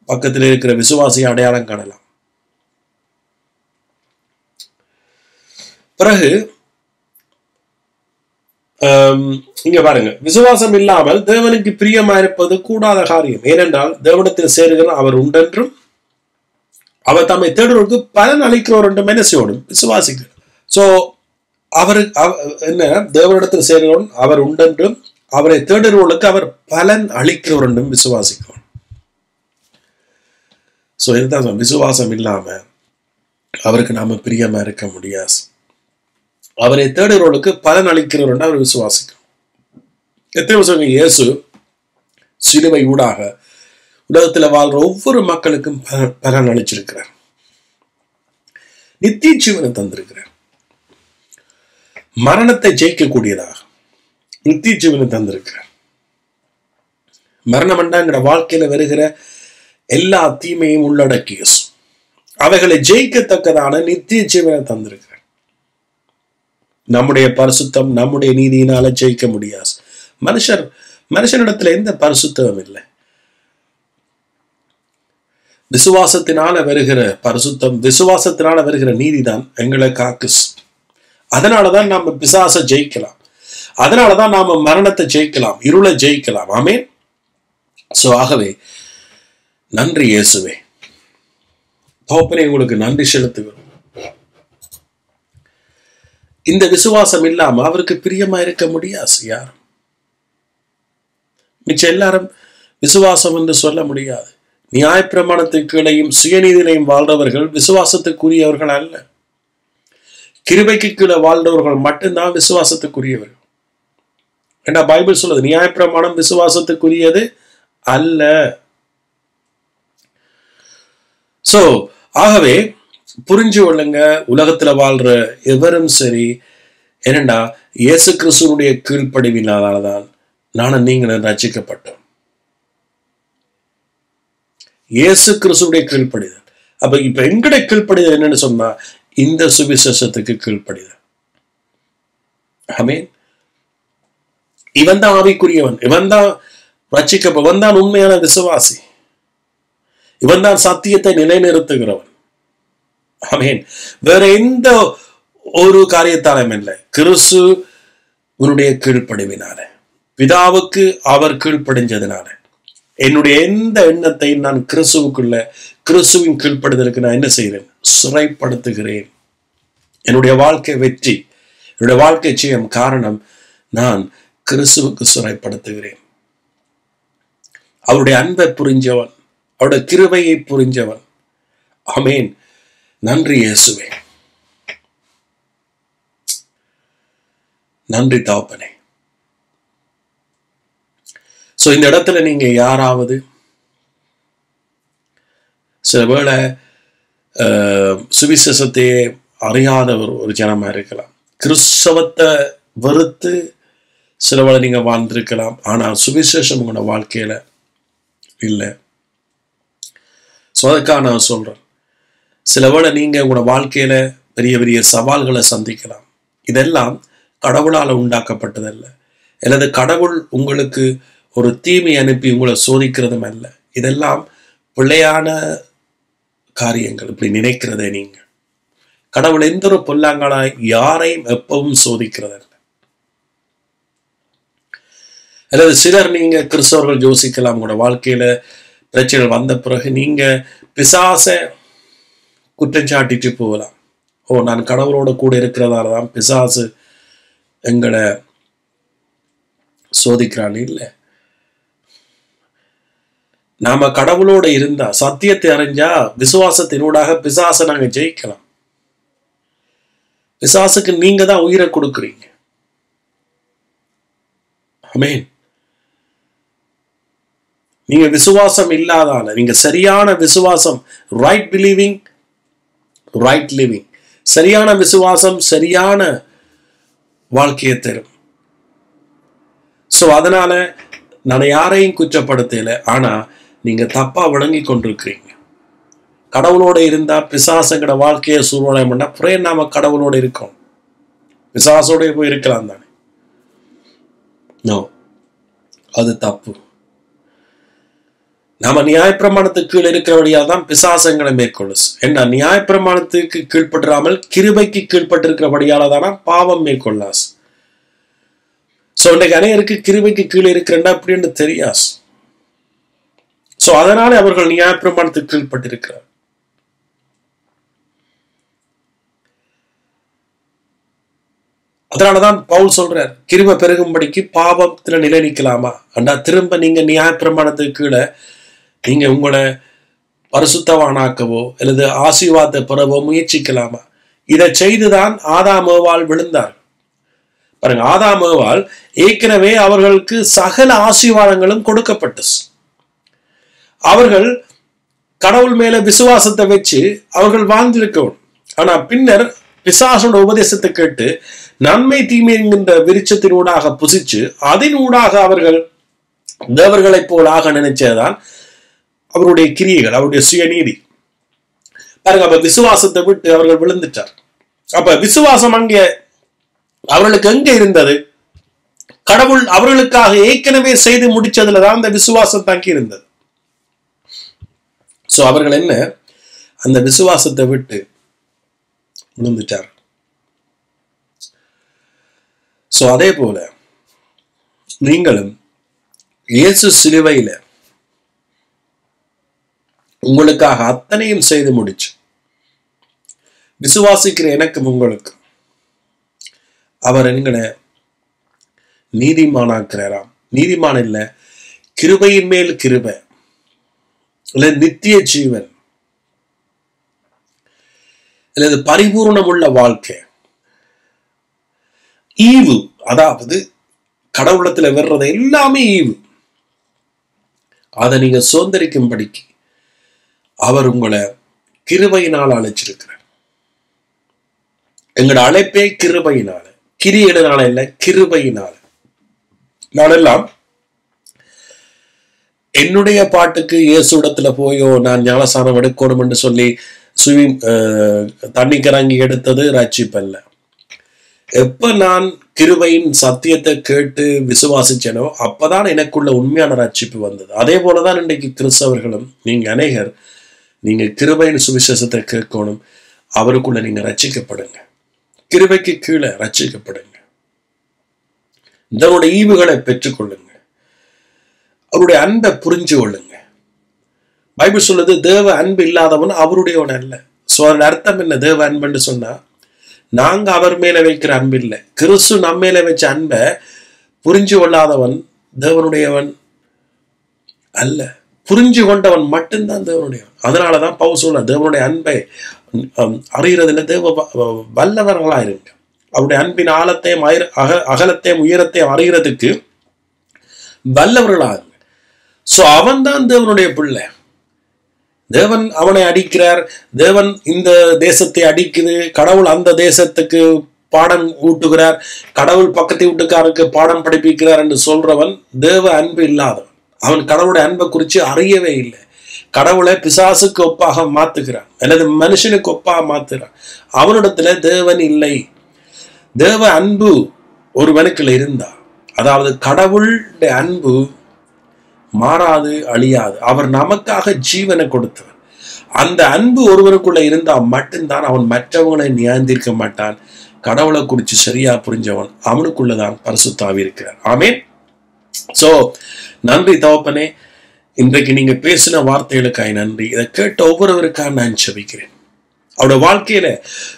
பக்கத்தில் இருக்கிற விசுவாசியை அடையாளம் காணலாம். பிறகு இங்க பாருங்க, விசுவாசம் இல்லாமல் தேவனுக்கு பிரியமா இருப்பது கூடாத காரியம். ஏனென்றால் தேவனிடத்தில் சேருகிற அவர் உண்டென்றும் அவர் தம்மை தேடுவதற்கு பலன் அளிக்கிறவர் என்றும் என்ன செய்யணும்? விசுவாசிக்கிறார். சோ அவரு என்ன, தேவனிடத்தில் சேருகிறவன் அவர் உண்டென்றும் அவரை தேடுகிறவர்களுக்கு அவர் பலன் அளிக்கிறவர் என்றும் விசுவாசிக்கிறோம். சோ இதுதான் விசுவாசம் இல்லாம அவருக்கு நாம பிரியமா இருக்க முடியாது. அவரை தேடுகிறவர்களுக்கு பலன் அளிக்கிறவர் என்று அவர் விசுவாசிக்கும். எத்தனை வருஷம் இயேசு சிலுவை ஊடாக உலகத்தில் வாழ்ற ஒவ்வொரு மக்களுக்கும் பலன் அளிச்சிருக்கிறார். நித்திய ஜீவனை தந்திருக்கிறார். மரணத்தை ஜெயிக்கக்கூடியதாக நித்திய ஜீவனை தந்திருக்கிறார். மரணம் என்றா எங்கட வாழ்க்கையில வருகிற எல்லா தீமையும் உள்ளடக்கிய அவைகளை ஜெயிக்கத்தக்கதான நித்திய ஜீவனை தந்திருக்கிறார். நம்முடைய பரிசுத்தம் நம்முடைய நீதியினால ஜெயிக்க முடியாது. மனுஷனிடத்துல எந்த பரிசுத்தமும் இல்லை. விசுவாசத்தினால வருகிற பரிசுத்தம், விசுவாசத்தினால வருகிற நீதிதான் எங்களை காக்கு. அதனாலதான் நாம பிசாசை ஜெயிக்கலாம். அதனாலதான் நாம மரணத்தை ஜெயிக்கலாம், இருளை ஜெயிக்கலாம். ஆமென். சோ ஆகவே நன்றி இயேசுவே. தகப்பனே, உங்களுக்கு நன்றி செலுத்துகிறோம். இந்த விசுவாசம் இல்லாம அவருக்கு பிரியமா இருக்க முடியாது. யாரும் மிச்சம் எல்லாரும் விசுவாசம் என்று சொல்ல முடியாது. நியாயப்பிரமாணத்துக்கு கீழையும் சுயநீதியிலையும் வாழ்றவர்கள் விசுவாசத்துக்குரியவர்கள் அல்ல. கிருபைக்கு கீழே வாழ்றவர்கள் மட்டும்தான் விசுவாசத்துக்குரியவர்கள். ஏன்னா பைபிள் சொல்லுது, நியாயப்பிரமாணம் விசுவாசத்துக்குரியது அல்ல. சோ ஆகவே புரிஞ்சு கொள்ளுங்க, உலகத்துல வாழ்ற எவரும் சரி, ஏனண்டா இயேசு கிறிஸ்துவனுடைய கீழ்ப்படிவினால்தான் நானும் நீங்களும் ரட்சிக்கப்பட்டோம். இயேசு கிறிஸ்துடைய கீழ்ப்படிதல். அப்ப இப்ப எங்கட கீழ்ப்படிதல் என்னன்னு சொன்னா, இந்த சுவிசேஷத்துக்கு கீழ்ப்படிதல். ஆமென். இவன் தான் ஆவிக்குரியவன், இவன் தான் ரட்சிக்கப்ப, தான் உண்மையான விசுவாசி, இவன் தான் சத்தியத்தை நிலைநிறுத்துகிறவன். ஆமென். வேற எந்த ஒரு காரியத்தாலும் இல்லை, கிறிஸ்துவனுடைய கீழ்ப்படிவினால, பிதாவுக்கு அவர் கீழ்ப்படிஞ்சதுனால, என்னுடைய எந்த எண்ணத்தை நான் கிறிஸ்துவின் கீழ்ப்படுதலுக்கு நான் என்ன செய்கிறேன்? சிறைப்படுத்துகிறேன். என்னுடைய வாழ்க்கை வெற்றி, என்னுடைய வாழ்க்கை ஜெயம் காரணம் நான் கிறிஸ்துவுக்கு சிறைப்படுத்துகிறேன். அவருடைய அன்பை புரிஞ்சவன், அவருடைய கிருபையை புரிஞ்சவன். ஆமென். நன்றி இயேசுவே. நன்றி தகப்பனே. சோ இந்த இடத்துல நீங்க யாராவது சில வேளை சுவிசேஷத்தையே அறியாத ஒரு ஜனமா இருக்கலாம். கிறிஸ்தவத்தை வெறுத்து சில வேளை நீங்க வாழ்ந்திருக்கலாம். ஆனால் சுவிசேஷம் உங்களோட வாழ்க்கையில இல்லை. ஸோ அதுக்காக நான் சொல்றேன், சில வேளை நீங்க உங்களோட வாழ்க்கையில பெரிய பெரிய சவால்களை சந்திக்கலாம். இதெல்லாம் கடவுளால் உண்டாக்கப்பட்டதல்ல, அல்லது கடவுள் உங்களுக்கு ஒரு தீமை அனுப்பி உங்களை சோதிக்கிறதும் அல்ல. இதெல்லாம் பிள்ளையான காரியங்கள். இப்படி நினைக்கிறதே நீங்க. கடவுள் எந்த ஒரு பொல்லாங்களாய் யாரையும் எப்பவும் சோதிக்கிறதல்ல. அல்லது சிலர் நீங்க கிறிஸ்தவர்கள் யோசிக்கலாம், உங்களோட வாழ்க்கையில பிரச்சனை வந்த பிறகு நீங்க பிசாச குற்றம் சாட்டிட்டு போகலாம். நான் கடவுளோட கூட இருக்கிறதால தான் பிசாசு எங்களை சோதிக்கிறான். இல்லை, நாம கடவுளோட இருந்தா, சத்தியத்தை அறிஞ்சா, விசுவாசத்தினூடாக பிசாசை நாங்க ஜெயிக்கலாம். பிசாசுக்கு நீங்க தான் உயிரை கொடுக்குறீங்க. ஆமென். நீங்க விசுவாசம் இல்லாதால, நீங்க சரியான விசுவாசம், ரைட் பிலீவிங், ரைட் லிவிங், சரியான விசுவாசம் சரியான வாழ்க்கையை தரும். சோ அதனால நான் யாரையும் குற்றப்படுத்தல, ஆனா நீங்க தப்பா விளங்கி கொண்டிருக்கிறீங்க. கடவுளோட இருந்தா பிசாசங்கட வாழ்க்கையை சூழ்நிலை பண்ணா அப்புறம் நாம கடவுளோட இருக்கோம். பிசாசோட போய் இருக்கலாம் தானே? நோ, அது தப்பு. நாம நியாயப்பிரமாணத்துக்கு கீழே இருக்கிறபடியா தான் பிசாசங்களை மேற்கொள்ளு. என்ன, நியாயப்பிரமாணத்துக்கு கீழ்பற்றாமல் கிருபைக்கு கீழ்பட்டிருக்கிறபடியால தானா பாவம் மேற்கொள்ளாஸ். சோ இன்றைக்கு அனைவருக்கு கிருபைக்கு கீழே இருக்கிறண்டா அப்படின்னு தெரியாது. சோ அதனால அவர்கள் நியாயப்பிரமாணத்துக்கு கீழ்பட்டிருக்கிறார். அதனாலதான் பவுல் சொல்றார், கிருபை பெருகும்படிக்கு பாவத்துல நிலை நிற்கலாமா? அண்டா திரும்ப நீங்க நியாயப்பிரமாணத்துக்கு கீழே நீங்க உங்களை பரிசுத்தவானாக்கவோ அல்லது ஆசீர்வாதத்தை பெறவோ முயற்சிக்கலாமா? இதை செய்துதான் ஆதாம் ஏவாள் விழுந்தார். பாருங்க, ஆதாம் ஏவாள் ஏற்கனவே அவர்களுக்கு சகல ஆசீர்வாதங்களும் கொடுக்கப்பட்டது. அவர்கள் கடவுள் மேல விசுவாசத்தை வச்சு அவர்கள் வாழ்ந்திருக்கணும். ஆனா பின்னர் பிசாசோட உபதேசத்தை கேட்டு நன்மை தீமை என்கின்ற விருட்சத்தினூடாக புசிச்சு அதனூடாக அவர்கள் தேவர்களை போல் ஆக நினைச்சதுதான் அவருடைய கிரியைகள், அவருடைய சுயநீதி. பாருங்க, அப்ப விசுவாசத்தை விட்டு அவர்கள் விழுந்துட்டார். அப்ப விசுவாசம் அங்கே அவர்களுக்கு எங்க இருந்தது? கடவுள் அவர்களுக்காக ஏற்கனவே செய்து முடிச்சதுலதான் அந்த விசுவாசம் தங்கி இருந்தது. சோ அவர்கள் என்ன, அந்த விசுவாசத்தை விட்டு விழுந்துட்டார். சோ அதே போல நீங்களும் இயேசு சிலுவையில உங்களுக்காக அத்தனையும் செய்து முடிச்சு விசுவாசிக்கிற எனக்கும் உங்களுக்கு அவர் எங்களை நீதிமானாக்குறாராம். நீதிமான் இல்ல, கிருபையின் மேல் கிருபை, இல்ல நித்திய ஜீவன், அல்லது பரிபூர்ணம் உள்ள வாழ்க்கை. ஈவு, அதாவது கடவுளத்துல வர்றது எல்லாமே ஈவு. அதை நீங்க சுதந்திரிக்கும்படிக்கு அவர் உங்களை கிருபையினால் அழைச்சிருக்கிறார். எங்களோட அழைப்பே கிருபையினால, கிரியையினால இல்ல, கிருபையினால. நானெல்லாம் என்னுடைய பாட்டுக்கு இயேசு இடத்துல போயோ நான் ஞானசானம் எடுக்கணும் என்று சொல்லி தண்ணி கரங்கி எடுத்தது ரட்சிப்பல்ல. எப்ப நான் கிருபையின் சத்தியத்தை கேட்டு விசுவாசிச்சேனோ அப்பதான் எனக்குள்ள உண்மையான ரட்சிப்பு வந்தது. அதே போலதான் இன்றைக்கு கிறிஸ்தவர்களும் நீங்க அநேகர், நீங்க கிருபையின் சுவிசேஷத்தை கேட்கணும், அவருக்குள்ள நீங்க ரட்சிக்கப்படுங்க, கிருபைக்கு கீழே ரட்சிக்கப்படுங்க, இதனுடைய ஈவுகளை பெற்றுக்கொள்ளுங்க, அவருடைய அன்பை புரிஞ்சு கொள்ளுங்க. பைபிள் சொல்லுது, தேவ அன்பு இல்லாதவன் அவருடையவன் அல்ல. சோ அதோட அர்த்தம் என்ன? தேவ அன்புன்னு சொன்னா நாங்க அவர் மேல வைக்கிற அன்பு இல்லை, கிறிஸ்து நம்ம மேல வச்ச அன்பை புரிஞ்சு கொள்ளாதவன் தேவனுடையவன் அல்ல. புரிஞ்சு கொண்டவன் மட்டும்தான் தேவனுடையவன். அதனாலதான் பவுல் சொல்ல, தேவனுடைய அன்பை அறிகிறதுல தேவ வல்லவர்களா இருங்க. அவருடைய அன்பின் ஆழத்தையும் அகலத்தையும் உயரத்தையும் அறிகிறதுக்கு வல்லவர்களாக. சோ அவன் தான் தேவனுடைய பிள்ளை. தேவன் அவனை அடிக்கிறார், தேவன் இந்த தேசத்தை அடிக்குது, கடவுள் அந்த தேசத்துக்கு பாடம் ஊட்டுகிறார், கடவுள் பக்கத்து வீட்டுக்காருக்கு பாடம் படிப்பிக்கிறார் என்று சொல்றவன் தேவ அன்பு இல்லாதவன். அவன் கடவுளுடைய அன்பை குறித்து அறியவே இல்லை. கடவுளை பிசாசுக்கு ஒப்பாக மாத்துகிறான் அல்லது மனுஷனுக்கு ஒப்பாக மாத்துகிறான். அவனிடத்துல தேவன் இல்லை. தேவ அன்பு ஒருவனுக்குள்ள இருந்தா, அதாவது கடவுளுடைய அன்பு மாறாது, அழியாது. அவர் நமக்காக ஜீவனை கொடுத்தவர். அந்த அன்பு ஒருவருக்குள்ள இருந்தா மட்டும்தான் அவன் மற்றவங்களை நியாயந்திருக்க மாட்டான். கடவுளை குறித்து சரியா புரிஞ்சவன் அவனுக்குள்ளதான் பரிசுத்த ஆவி இருக்கிறார். ஆமென். சோ நன்றி தகப்பனே, இன்றைக்கு நீங்க பேசின வார்த்தைகளுக்காக நன்றி. இதை கேட்ட ஒவ்வொருவருக்காக நான் ஜெபிக்கிறேன். அவருடைய வாழ்க்கையில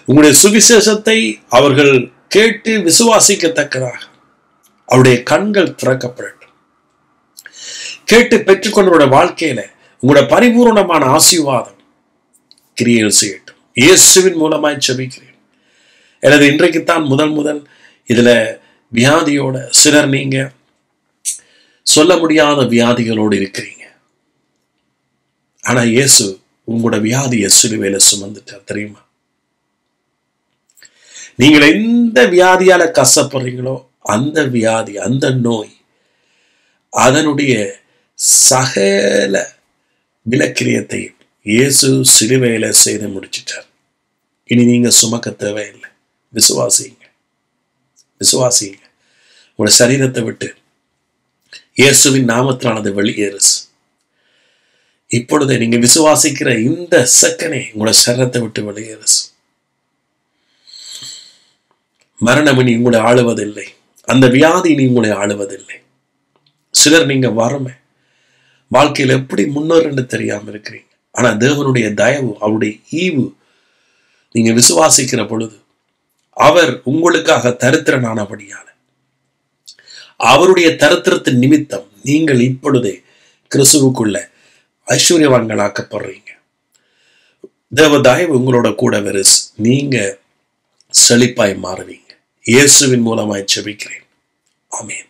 உங்களுடைய சுவிசேஷத்தை அவர்கள் கேட்டு விசுவாசிக்கத்தக்கதாக அவருடைய கண்கள் திறக்கப்படட்டும். கேட்டு பெற்றுக்கொண்டவருடைய வாழ்க்கையில உங்களுடைய பரிபூர்ணமான ஆசீர்வாதம் கிரியைகள் செய்யட்டும். இயேசுவின் மூலமாய் ஜெபிக்கிறேன். எனது இன்றைக்குத்தான் முதல் இதுல வியாதியோட சிலர் நீங்க சொல்ல முடியாத வியாதிகளோடு இருக்கிறீங்க. ஆனா இயேசு உங்களோட வியாதியை சிலுவையில சுமந்துட்டார் தெரியுமா? நீங்கள் எந்த வியாதியால கஷ்டப்படுறீங்களோ அந்த வியாதி, அந்த நோய், அதனுடைய சகல விலக்கிரியத்தை இயேசு சிலுவையில செய்து முடிச்சிட்டார். இனி நீங்க சுமக்க தேவையில்லை. விசுவாசிங்க, விசுவாசிங்க. உங்களோட சரீரத்தை விட்டு இயேசுவின் நாமத்திலானது வெளியேறு. இப்பொழுதே நீங்க விசுவாசிக்கிற இந்த செகண்டே உங்களோட சரீரத்தை விட்டு வெளியேறு. மரணம் இனி உங்களை ஆளுவதில்லை. அந்த வியாதி இனி உங்களை ஆளுவதில்லை. சிலர் நீங்க வறுமை வாழ்க்கையில் எப்படி முன்னேறன்னு தெரியாம இருக்கிறீங்க. ஆனா தேவனுடைய தயவு, அவருடைய ஈவு நீங்க விசுவாசிக்கிற பொழுது அவர் உங்களுக்காக தரித்திரனானபடியால அவருடைய தரித்திரத்தின் நிமித்தம் நீங்கள் இப்பொழுதே கிறிஸ்துவுக்குள்ள ஐஸ்வர்யவான்களாக்கப்படுறீங்க. தேவ தயவு உங்களோட கூட வெறுஸ். நீங்க செழிப்பாய் மாறுவீங்க. இயேசுவின் மூலமாய் ஜெபிக்கிறேன். ஆமென்.